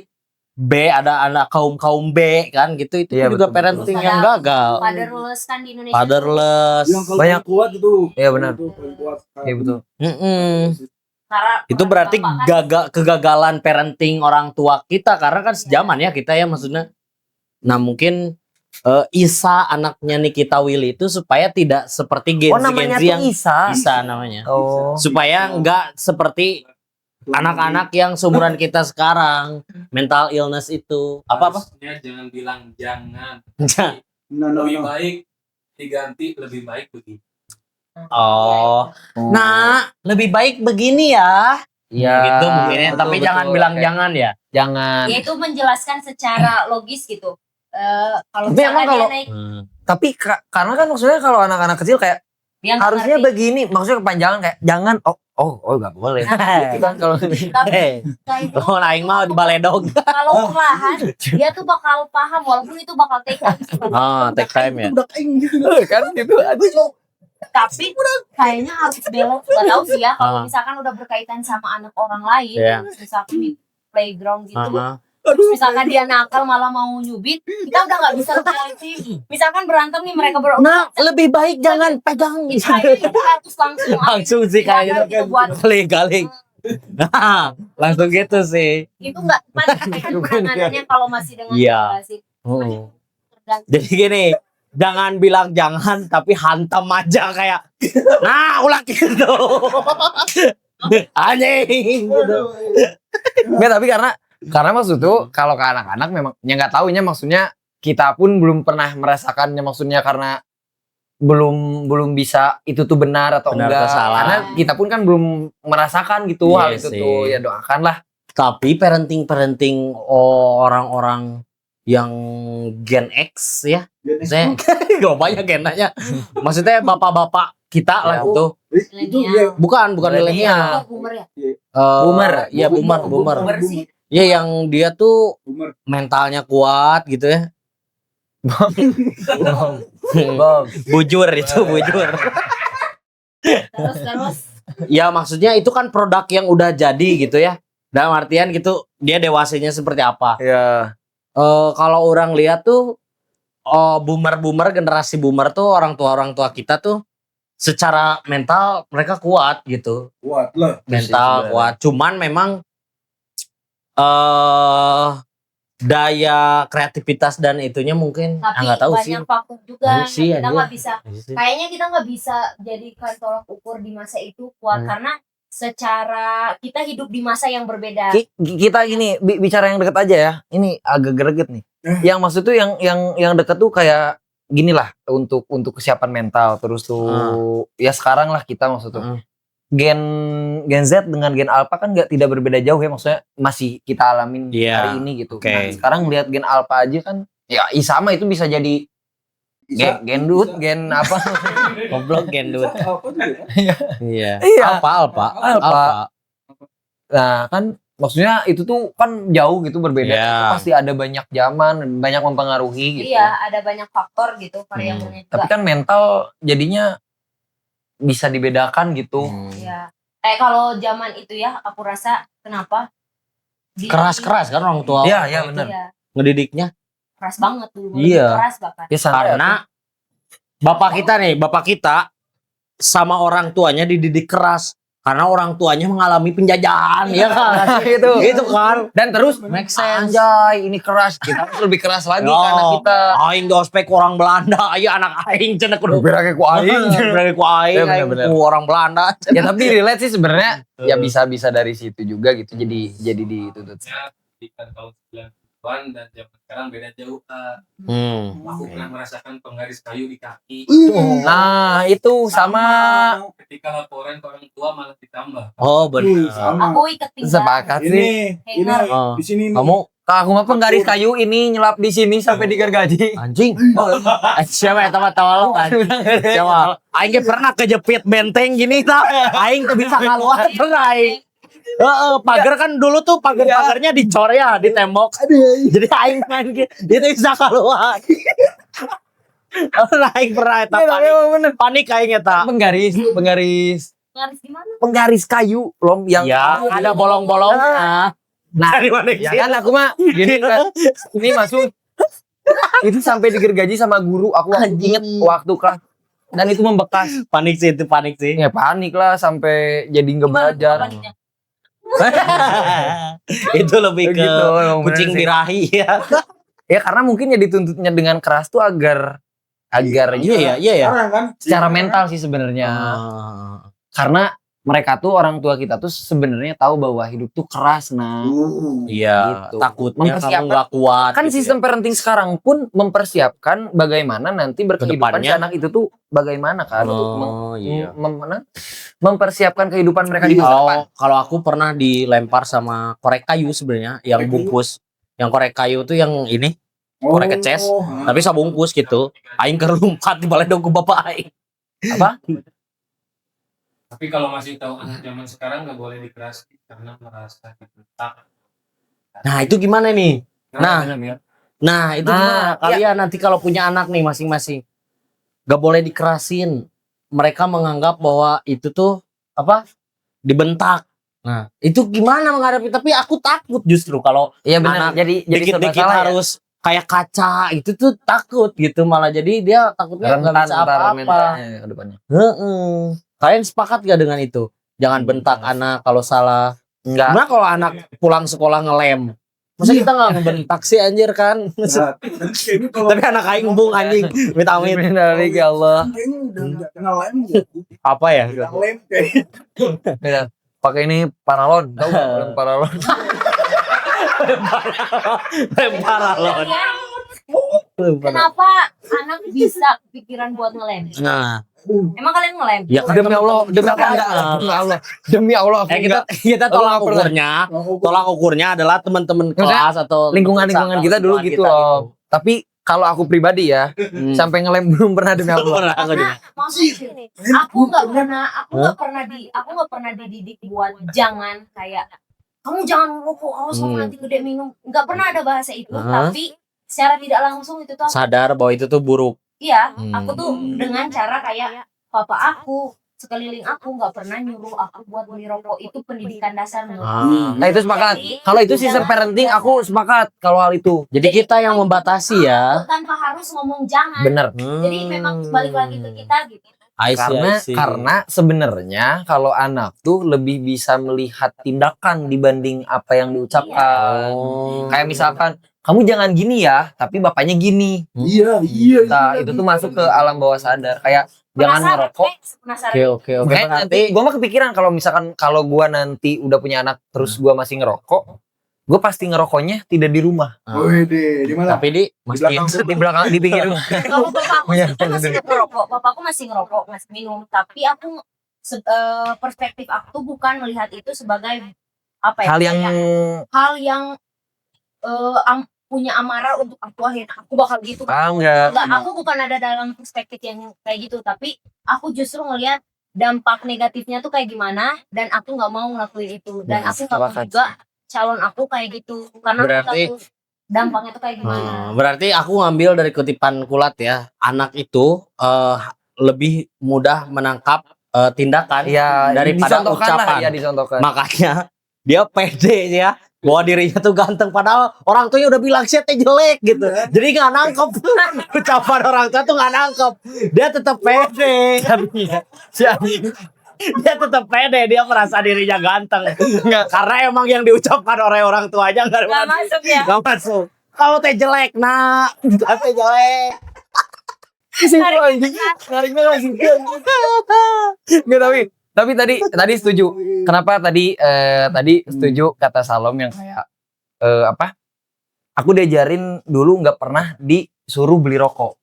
ada anak kaum B kan gitu. Itu Iya, juga betul, parenting betul. yang gagal. Fatherless kan di Indonesia. Fatherless. Yang kalau Banyak. kuat itu. Iya, benar. Itu paling kuat. Iya, betul. Karena Itu berarti bapak kan kegagalan parenting orang tua kita karena kan sejaman ya kita ya maksudnya. Nah, mungkin Isa anaknya Nikita Willy itu supaya tidak seperti Gen Z yang Isa. Isa namanya. Oh. Supaya enggak seperti anak-anak yang seumuran kita sekarang mental illness itu apa Harusnya jangan bilang jangan. Nah, Lebih baik diganti lebih baik begitu. oh nah lebih baik begini ya Iya. gitu mungkin ya. Tapi betul, jangan betul. bilang Kayak- jangan ya Jangan. dia itu menjelaskan secara logis gitu. Kalau Tapi emang misalkan dia kalau- naik, Tapi karena kan maksudnya kalau anak-anak kecil kayak dia nggak harusnya ngerti. begini, maksudnya kepanjangan kayak jangan nggak boleh. Gitu kan kalau Tapi kayak itu, oh aing mah di baledog kalau perlahan dia tuh bakal paham walaupun itu bakal take time. take time ya kan gitu aja. Tapi kayaknya harus balance. Gak tahu sih ya kalau misalkan udah berkaitan sama anak orang lain, Iya. misalkan di playground gitu. Aha. Terus misalkan dia nakal malah mau nyubit, kita udah nggak bisa ngeliatin. Misalkan berantem nih mereka nah lebih baik jangan pegang kita harus langsung sih kayak gitu buat galing nah langsung gitu sih itu nggak kan penanganannya kalau masih dengan Iya. sih. Jadi gini jangan bilang jangan tapi hantam aja kayak nah ulah gitu anjing gitu. Nggak, tapi karena maksud tuh kalau ke anak-anak memang yang nggak tahunya maksudnya kita pun belum pernah merasakannya maksudnya karena belum bisa itu tuh benar atau Benar enggak atau salah. karena kita pun kan belum merasakan gitu Iya hal itu sih. tuh ya doakanlah. Tapi parenting orang-orang yang Gen X ya saya gak banyak genanya maksudnya bapak-bapak kita lah Ya. itu Itu dia. bukan milenial Boomer ya. Boomer. Iya boomer Boomer sih. ya yang dia tuh Boomer. mentalnya kuat gitu ya Bom. bujur itu bujur Terus ya maksudnya itu kan produk yang udah jadi gitu ya dalam artian gitu dia dewasanya seperti apa Ya. kalau orang lihat tuh boomer generasi boomer tuh orang tua kita tuh secara mental mereka kuat gitu Kuat lah. mental kuat cuman memang daya kreativitas dan itunya mungkin tapi nggak tahu sih banyak faktor juga Banyak sih, kita anjir. nggak bisa. Kayaknya kita nggak bisa jadikan tolak ukur di masa itu kuat karena secara kita hidup di masa yang berbeda. Kita gini bicara yang deket aja ya. Ini agak greget nih. Yang maksud tuh yang deket tuh kayak gini lah untuk kesiapan mental terus tuh ya sekarang lah kita maksud tuh. Gen Z dengan gen alpha kan tidak berbeda jauh ya maksudnya masih kita alamin Iya, hari ini gitu. oke. Nah, sekarang lihat gen alpha aja kan ya sama itu bisa jadi gen dut, gen apa? goblok gendut Apa tuh ya? iya Iya. alpa Nah, kan maksudnya itu tuh kan jauh gitu berbeda. Iya. Itu pasti ada banyak zaman, banyak mempengaruhi gitu. Iya, ada banyak faktor gitu variabelnya Tapi juga. kan mental jadinya bisa dibedakan gitu. Iya. Kalau zaman itu ya, aku rasa kenapa Keras-keras kan orang tua. Iya, iya, benar. Iya, Ngedidiknya. keras banget tuh. Iya. Keras bahkan. Ya santai. Karena bapak kita sama orang tuanya dididik keras. Karena orang tuanya mengalami penjajahan, ya kan? Itu kan. Dan terus Make sense. anjay, ini keras. Kita harus lebih keras lagi ke Oh, anak kita. Aing dospek orang Belanda, ayo anak aing cenah kudu. Berake ku aing. Berarti ku aing, Ya, aing bener-bener. ku orang Belanda. Ya tapi relate sih sebenarnya ya bisa dari situ juga gitu. Jadi dituntut. Ketika tahun 90-an dan zaman sekarang beda jauh. Aku pernah merasakan penggaris kayu di kaki. Nah, itu sama Ketika laporan ke orang tua malah ditambah. Oh, benar. Sama. Aku ikat pinggang. sepakat sih. Ini Oh. di sini nih. Kamu Kalau aku mah penggaris kayu ini nyelap di sini sampai digergaji. anjing. Siapa ya tahu lo kan? Siapa? Aing ge pernah kejepit benteng gini tah. Aing tuh bisa keluar pernah aing. Pagar kan dulu tuh pagar-pagarnya dicor ya di tembok. Jadi aing main gitu, dia tuh bisa keluar. Aing pernah eta panik aing eta. Penggaris Ngaris gimana? penggaris kayu lom yang Ya, ada bolong-bolong. Nah, dari mana ya kan aku mah gini kan. Ini masuk itu sampai digergaji sama guru. Aku inget waktu kelas dan itu membekas. Panik sih itu panik sih. Ya panik lah sampai jadi nggak belajar. Paniknya. Itu lebih ke Gitu, emang bener kucing sih. birahi ya. Ya karena mungkin ya dituntutnya dengan keras tuh agar Iya ya. Sekarang kan secara mental sih sebenarnya. Karena mereka tuh orang tua kita tuh sebenarnya tahu bahwa hidup tuh keras nah. Iya, Gitu. takutnya kamu Mempersiapkan- nggak kuat. Kan gitu sistem parenting sekarang pun mempersiapkan bagaimana nanti berkehidupan si Kedepannya. anak itu tuh bagaimana kan ya. untuk Oh iya. mempersiapkan kehidupan mereka di masa depan. Kalau aku pernah dilempar sama korek kayu sebenarnya, yang bungkus, yang korek kayu tuh yang ini, korek keces, tapi sabungkus gitu. Aing kerlumpat di balai dogu bapak aing. Apa? Tapi kalau masih tahu anak zaman sekarang nggak boleh dikerasi karena merasa dibentak. Nah itu gimana nih? Nah, Nah itu gimana? Nah, Kalian nanti kalau punya anak nih masing-masing, gak boleh dikerasin. Mereka menganggap bahwa itu tuh apa? Dibentak. Nah itu gimana menghadapi? Tapi aku takut justru kalau Iya benar. anak Jadi dikit-dikit serba salah ya. harus kayak kaca itu tuh takut gitu, malah jadi dia takutnya nggak rentan bisa ntar apa-apa. mentalnya ke depannya. Heeh. Kalian sepakat gak dengan itu? Jangan bentak anak kalau salah. Enggak. Gimana kalau anak pulang sekolah ngelem? Masa kita nggak ngebentak sih anjir kan? Tapi anak aing embung anjing. Minta amit. Dari ya Allah. Ini udah nggak kenal lem. Apa ya? Udah lem kayak. Ya, pakai ini paralon, tahu nggak lem paralon? Lempar alon. Kenapa anak bisa kepikiran buat ngelem? Nah, Emang kalian ngelem? ya kan Demi Allah, demi Enggak, Allah, enggak. demi Allah, demi Allah. aku kita enggak. kita tolak Aku nggak ukurnya. Tolak ukurnya adalah teman-teman Maksudnya, kelas atau lingkungan kita dulu gitu loh. Tapi kalau aku pribadi ya, Hmm. sampai ngelem belum pernah demi Allah. Pernah aku juga. Maksudnya gini, aku nggak pernah dididik buat jangan kayak kamu jangan merokok, awas kamu nanti gede minum. Nggak pernah ada bahasa itu, tapi secara tidak langsung itu tuh Sadar bahwa itu tuh buruk. iya, Hmm. aku tuh dengan cara kayak papa aku sekeliling aku nggak pernah nyuruh aku buat beli rokok, itu pendidikan dasar menurut aku. Nah itu sepakat. Kalau itu sistem parenting aku sepakat kalau hal itu. Jadi kita yang membatasi ya. Tanpa harus ngomong jangan. Bener. Jadi memang balik lagi ke kita gitu. I see. Karena sebenarnya kalau anak tuh lebih bisa melihat tindakan dibanding apa yang diucapkan. Oh. Kayak misalkan kamu jangan gini ya, tapi bapaknya gini. Iya. Nah, itu tuh masuk ke alam bawah sadar. Kayak jangan ngerokok. Penasaran. Oke. Makanya nanti gue mah kepikiran kalau misalkan kalau gue nanti udah punya anak terus gue masih ngerokok, gue pasti ngerokoknya tidak di rumah, Wede, di mana? Tapi di di belakang di pinggir rumah. Kalau bapakku Punya sebenarnya masih ngerokok, bapakku masih ngerokok, masih minum. Tapi aku perspektif aku tuh bukan melihat itu sebagai apa ya? Hal yang kayak hal yang punya amarah untuk aku akhirnya aku bakal gitu. enggak. Enggak, aku bukan ada dalam perspektif yang kayak gitu, tapi aku justru ngelihat dampak negatifnya tuh kayak gimana dan aku nggak mau ngelakuin itu dan aku nggak mau sepakat. juga calon aku kayak gitu karena Berarti- aku tahu dampaknya tuh kayak gimana. Berarti aku ngambil dari kutipan Kulat ya. Anak itu lebih mudah menangkap tindakan Ya daripada dicontohkan lah, ucapan. ya dicontohkan. Makanya dia pede ya bahwa dirinya tuh ganteng padahal orang tuanya udah bilang shitnya jelek gitu. Jadi nggak nangkep ucapan orang tua tuh nggak nangkep. Dia tetap pede katanya. Dia tetap pede, dia merasa dirinya ganteng. Karena emang yang diucapkan oleh orang tuanya nggak masuk ya. nggak masuk. Kamu teh jelek nak, teh jelek. Nggak, tapi tadi setuju. Kenapa tadi setuju kata Salom yang kayak apa? Aku diajarin dulu nggak pernah disuruh beli rokok.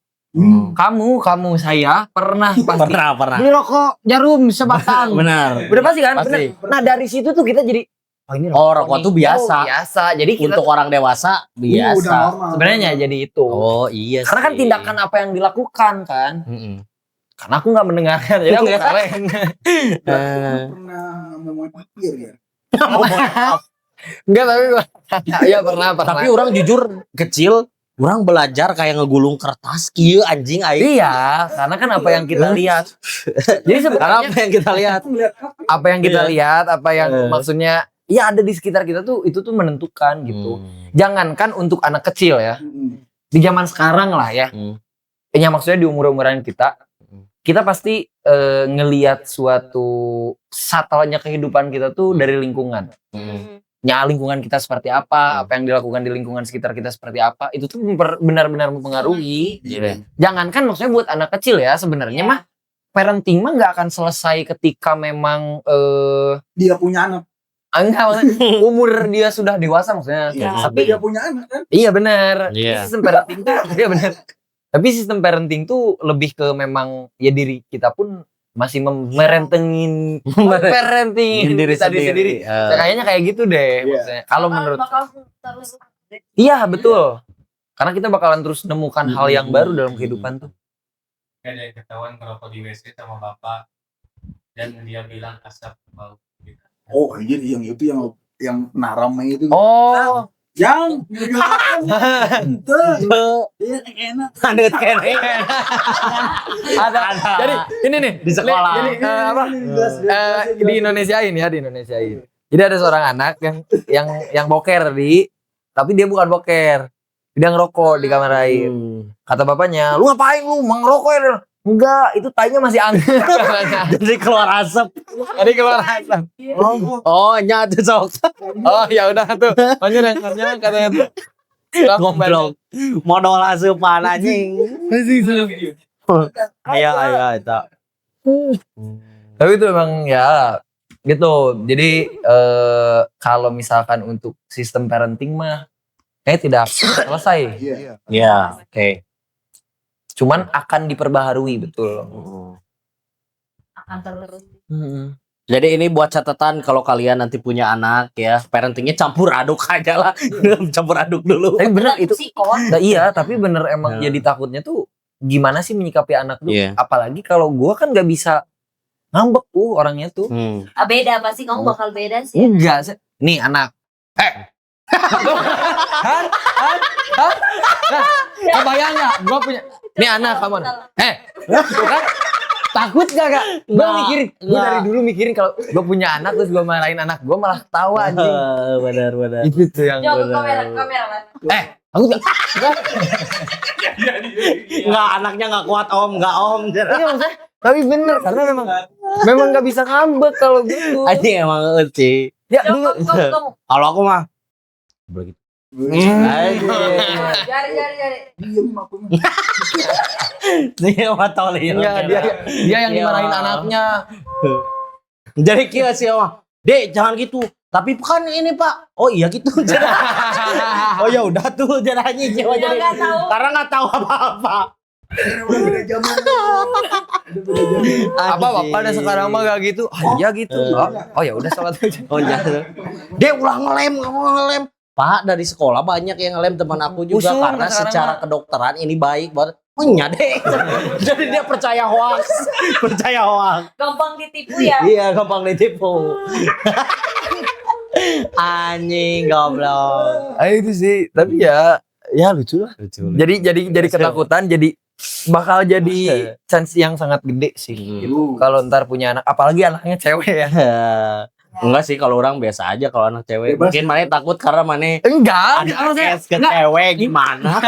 Kamu saya pernah pasti Pernah. beli rokok jarum sebatang. Benar. Udah pasti kan? Pasti. Bener. Nah dari situ tuh kita jadi ini Rokok nih. tuh biasa. Biasa. Jadi kita Untuk orang dewasa Udah biasa. normal. sebenarnya jadi itu. Oh iya. Karena kan sih. tindakan apa yang dilakukan kan? Karena aku nggak mendengarkan, jadi aku keren. Pernah ngomongin papir ya? Enggak tapi ya pernah. Tapi orang jujur kecil, orang belajar kayak ngegulung kertas kieu anjing aing. Iya, karena kan apa yang kita lihat. Jadi Karena sebenarnya apa yang kita lihat? apa yang kita Iya. lihat, apa yang maksudnya ya ada di sekitar kita tuh itu tuh menentukan gitu. Jangankan untuk anak kecil ya. Di zaman sekarang lah ya. Ya maksudnya di umur-umuran kita pasti ngelihat suatu satalnya kehidupan kita tuh dari lingkungan. Ya lingkungan kita seperti apa yang dilakukan di lingkungan sekitar kita seperti apa, itu tuh benar-benar mempengaruhi. Jangankan maksudnya buat anak kecil ya sebenarnya mah parenting mah nggak akan selesai ketika memang Dia punya anak. enggak maksudnya, umur dia sudah dewasa maksudnya. Tapi dia punya anak kan? Iya benar. Iya. Sistem parenting tuh iya benar. Tapi sistem parenting tuh lebih ke memang ya diri kita pun masih merentengin Diri kita sendiri. Kayaknya kayak gitu deh maksudnya. Kalau menurut bakal terus iya betul. Karena kita bakalan terus nemukan hal yang baru dalam kehidupan tuh. Kayak ada yang ketahuan ngerokok di WC sama bapak dan dia bilang asap bau gitu. Oh anjir yang itu yang narame itu. Oh, Yang Iya enak. Ada kene. ada. Jadi ini nih Di sekolah. Jadi apa? Di Indonesiain ya, di Indonesiain. Jadi ada seorang anak yang boker tapi dia bukan boker. Dia ngerokok di kamar lain. Kata bapaknya, "Lu ngapain lu? Ngerokok ya?" Enggak, itu tainya masih anget. Jadi keluar asap. Jadi keluar asap. Oh, nyatu sok. Oh, ya udah tuh. Lanjut yang katanya tuh. Goblok. Modal asupan anjing. Ayo itu. Tapi itu emang ya gitu. Jadi kalau misalkan untuk sistem parenting mah kayak tidak selesai. Ya, oke. Cuman akan diperbaharui betul. akan terus. Jadi ini buat catatan kalau kalian nanti punya anak ya, parentingnya campur aduk aja lah. Campur aduk dulu. Tapi bener itu. Psikon. Nah, iya, tapi bener emang jadi takutnya tuh gimana sih menyikapi anak tuh? Iya. Apalagi kalau gua kan nggak bisa ngambek tuh orangnya tuh. Beda pasti kamu bakal beda sih. Enggak sih. Nih anak. Kebayang nggak? Gua punya. Nih anak kamu. Tuh kan takut gak? Gue mikirin, gue dari dulu mikirin kalau gue punya anak terus gue marahin anak gue malah tawa anjing. Benar. Itu tuh yang Jauh kamera lah. aku gak. Enggak, anaknya enggak kuat om, enggak om. Iya maksudnya, tapi bener karena memang gak bisa ngambek kalau gitu. Anjing emang sih. Ya Kamu dulu. Kalau aku mah begitu. jari. Diem aku. Dia mah toli. Enggak, dia yang dimarahin anaknya. Jadi kia sih mah. Dek, jangan gitu. Tapi kan ini Pak. Oh iya gitu. Oh ya udah tuh jaranya Jawa jadi. Nggak tahu. Karena enggak tahu apa-apa. Udah beda zaman. Apa pada sekarang mah gak gitu? Iya gitu. Oh ya udah salat aja. Oh iya. Dek ulah ngelem. Pak, dari sekolah banyak yang ngelem teman aku juga Usul, karena sekarang secara mah. kedokteran ini baik banget. Oh iya deh. Jadi dia percaya hoax. Gampang ditipu ya. Iya, gampang ditipu. Anjing goblok. Itu sih, tapi ya lucu lah. Jadi ketakutan, jadi bakal jadi chance yang sangat gede sih. Gitu. Kalau ntar punya anak, apalagi anaknya cewek ya. Enggak sih, kalau orang biasa aja kalau anak cewek. Bebas. Mungkin mana takut karena mana Enggak, anak es ke cewek gimana.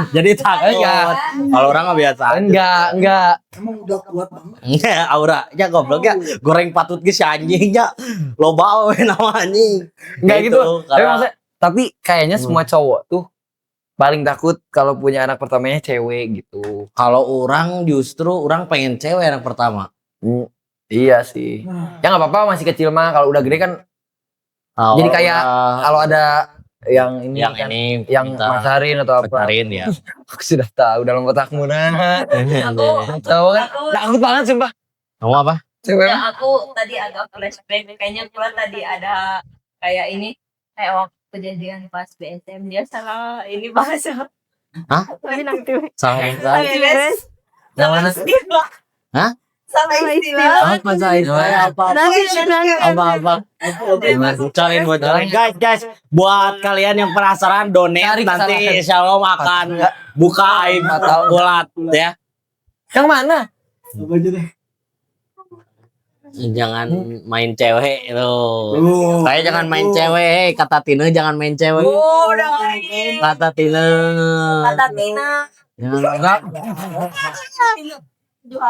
Jadi takut. Enggak. Kalau orang mah biasa aja. enggak. Emang udah kuat banget. Iya, aura. Ya goblok ya. Goreng patut ke si anjingnya. Loba we nama anjing. Enggak gitu. Tapi Karena maksudnya, tapi kayaknya semua cowok tuh paling takut kalau punya anak pertamanya cewek gitu. kalau orang justru orang pengen cewek anak pertama. Iya sih. Ya nggak apa-apa masih kecil mah. Kalau udah gede kan Kalau Jadi kayak udah- kalau ada yang ini yang kan, ini yang kita masarin atau apa. pacarin ya. Aku sudah tahu dalam otakmu nah. Tahu kan? Takut banget sumpah. Kamu apa? Cewek. Ya, aku tadi agak flashback, kayaknya Kulat tadi ada kayak ini, kayak waktu kejadian pas BSM dia salah ini bahasa. Salah Salah mana? istilah. Hah? Salah istilah. Apa saya apa? Bocorin. Guys, buat kalian yang penasaran donate Cari nanti kesalahan. Shalom akan buka aib Kulat ya. Yang mana? Coba aja deh. Jangan main cewek itu. Oh. Saya jangan main cewek, kata Tina jangan main cewek. Oh, udah main. Kata Tina. Kata Tina. Jangan enggak.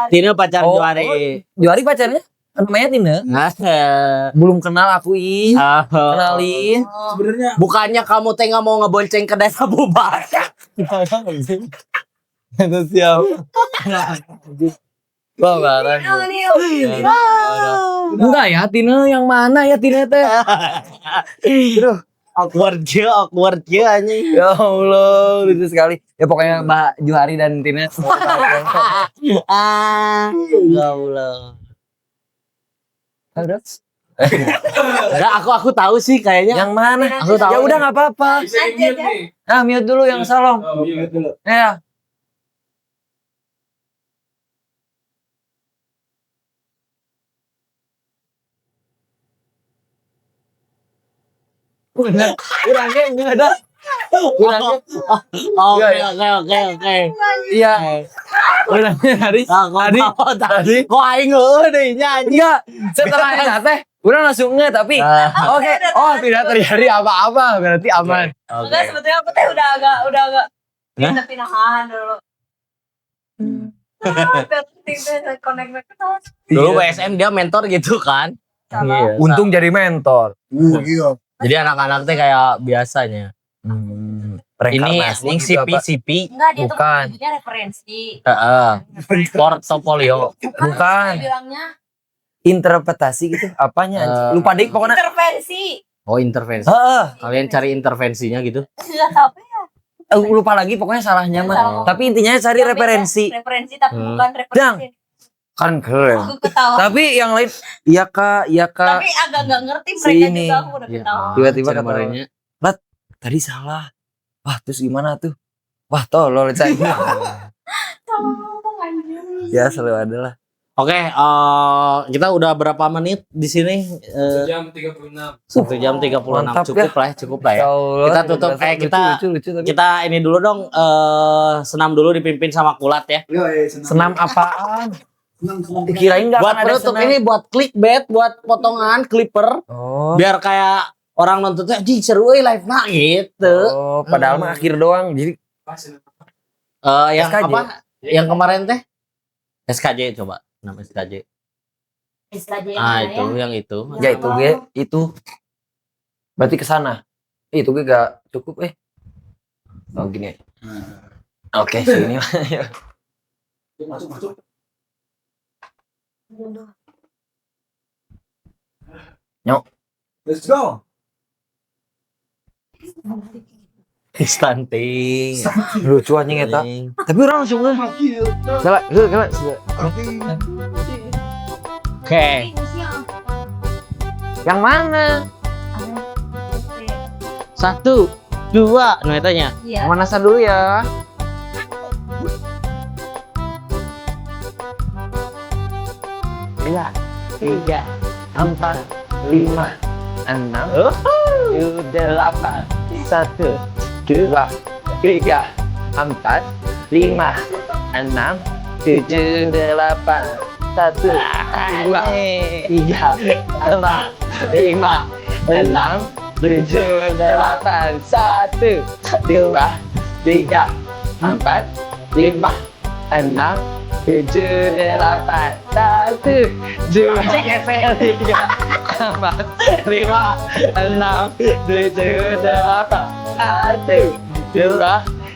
Tina pacar Oh, Juari. Juari pacarnya? Namanya Tina. Nah, Belum kenal aku ih. oh. Kenalin. Sebenarnya Bukannya kamu teh nggak mau ngebonceng ke desa bubar. Itu siap. Wah, barang. Enggak ya, Tina yang mana ya Tina teh? Awkward ya anjing. Ya Allah, lucu sekali. Ya pokoknya Mbak Juhari dan Tina. Ya Allah. Udah, aku tahu sih kayaknya. Yang mana? Aku tahu. Ya udah nggak apa-apa. Bisa mute nih. Nah, mute dulu yang salong. Oh, mute dulu. Ya. Bener, kurangnya enggak ada. Kurangnya, Oke. iya. Kurangnya hari Tadi kok aing ngeueuh deui nya anjing. enggak. Setelah ini teh, udah langsung nge tapi oke. Oh, tidak terjadi apa-apa, berarti aman. Enggak, sebetulnya aku teh udah agak Hah? pindah-pindahan dulu. Biar connect terus. Dulu WSM dia mentor gitu kan. Iya. Untung jadi mentor. iya. Jadi anak-anak teh kayak biasanya. Ini CP. Enggak, dia tuh Bukan. menyebutnya referensi. Heeh. Portofolio. Bukan. Bilangnya Interpretasi gitu. Apanya? anjing? Lupa deh pokoknya. intervensi. Oh, intervensi. Heeh. Kalian cari intervensinya gitu. Enggak tahu ya. Lupa lagi pokoknya salahnya mah. Salah. Tapi intinya cari referensi. Referensi tapi bukan Dang. referensi. Kan keren. Aku ketawa. Tapi yang lain iya Kak. Tapi agak nggak ngerti Si mereka ini. juga aku udah Iya. ketawa. Tiba-tiba kata Cemberenya. Tadi salah. Wah, terus gimana tuh? Wah, tolol saya. Ya, selalu ada lah. Oke, kita udah berapa menit di sini? 1 jam 36. 1 jam 36. Mantap, Cukup lah ya. Ya Allah, Kita tutup, berasa kita- lucu tapi. Kita ini dulu dong, senam dulu dipimpin sama Kulat ya. Senam apaan? Senam. Dikirain enggak Buat penutup ini buat clickbait, buat potongan clipper, Oh. biar kayak orang nonton tuh, anjing seru live nah gitu. Oh, padahal mah akhir doang. Jadi Pas ini. Yang SKJ. apa? Yang kemarin teh? SKJ coba, nama SKJ. SKJ yang Ah mana itu, ya? yang itu. ya itu gue itu. Berarti ke sana. Itu gue gak cukup Oh, gini. Oke, sini lah. Masuk. Nyok. Let's go. Stunting. Lucu anjing eta. Tapi orang langsung nge. Salah. Oke. Yang mana? 1, 2, nah tanya. Iya. Manasan dulu ya. Dua, 3, 4, 5, 6, 8, 1, 2, 3, 4, 5, 6, 7, 8, 1, 2, 3, 4, 5, 6, 7, 8, 1, 2, 3, 4, 5, 6, 7, 8, 1, 2, 3, 4, 5, 6, 7, 8, 1, 2,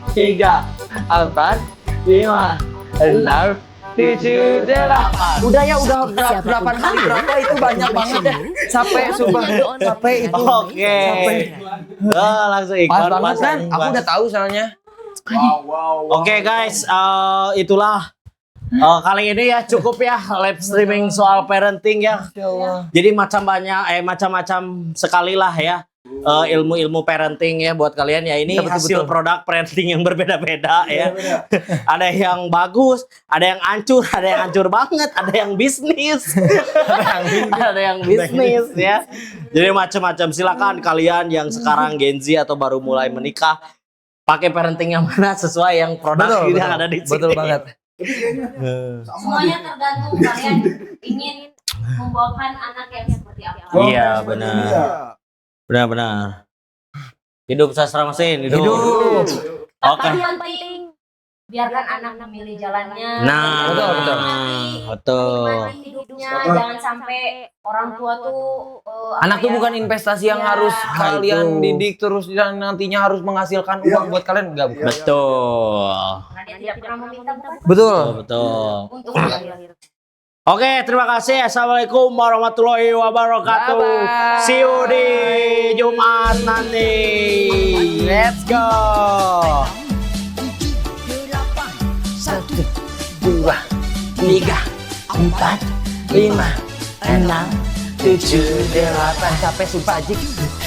3, 4, 5, 6, 7, 8. Udah ya, udah berapa kali berapa itu banyak banget ya. Sampai sumpah, sampai itu. Oke. Langsung ikut. Pas banget kan? Aku udah tahu soalnya. Oke guys, itulah kali ini ya cukup ya live streaming soal parenting ya. Jadi macam-macam sekali lah ya ilmu-ilmu parenting ya buat kalian ya. Ini hasil produk parenting yang berbeda-beda ya. Ada yang bagus, ada yang hancur banget, ada yang bisnis, ada yang bisnis ya. Jadi macam-macam. Silakan kalian yang sekarang Gen Z atau baru mulai menikah, pakai parenting yang mana sesuai yang produk yang ada di sini. Betul banget. Semuanya tergantung kalian ingin membawakan anak yang seperti apa. Iya benar. Benar. Hidup sastra mesin, hidup. Oke. Tapi yang penting biarkan anak memilih jalannya. Nah, betul. Menikmati hidupnya, jangan sampai orang tua tuh Anak tuh bukan investasi yang harus kalian didik terus dan nantinya harus menghasilkan uang buat kalian, enggak, bukan. Betul. Karena dia tidak pernah meminta bukan Betul. untuk kalian. Oke, terima kasih. Assalamualaikum warahmatullahi wabarakatuh. Bye-bye. See you di Jumat nanti. Let's go. 1, 2, 3, 4, 5, 6, 7, 8. Capek sumpah, Ajik.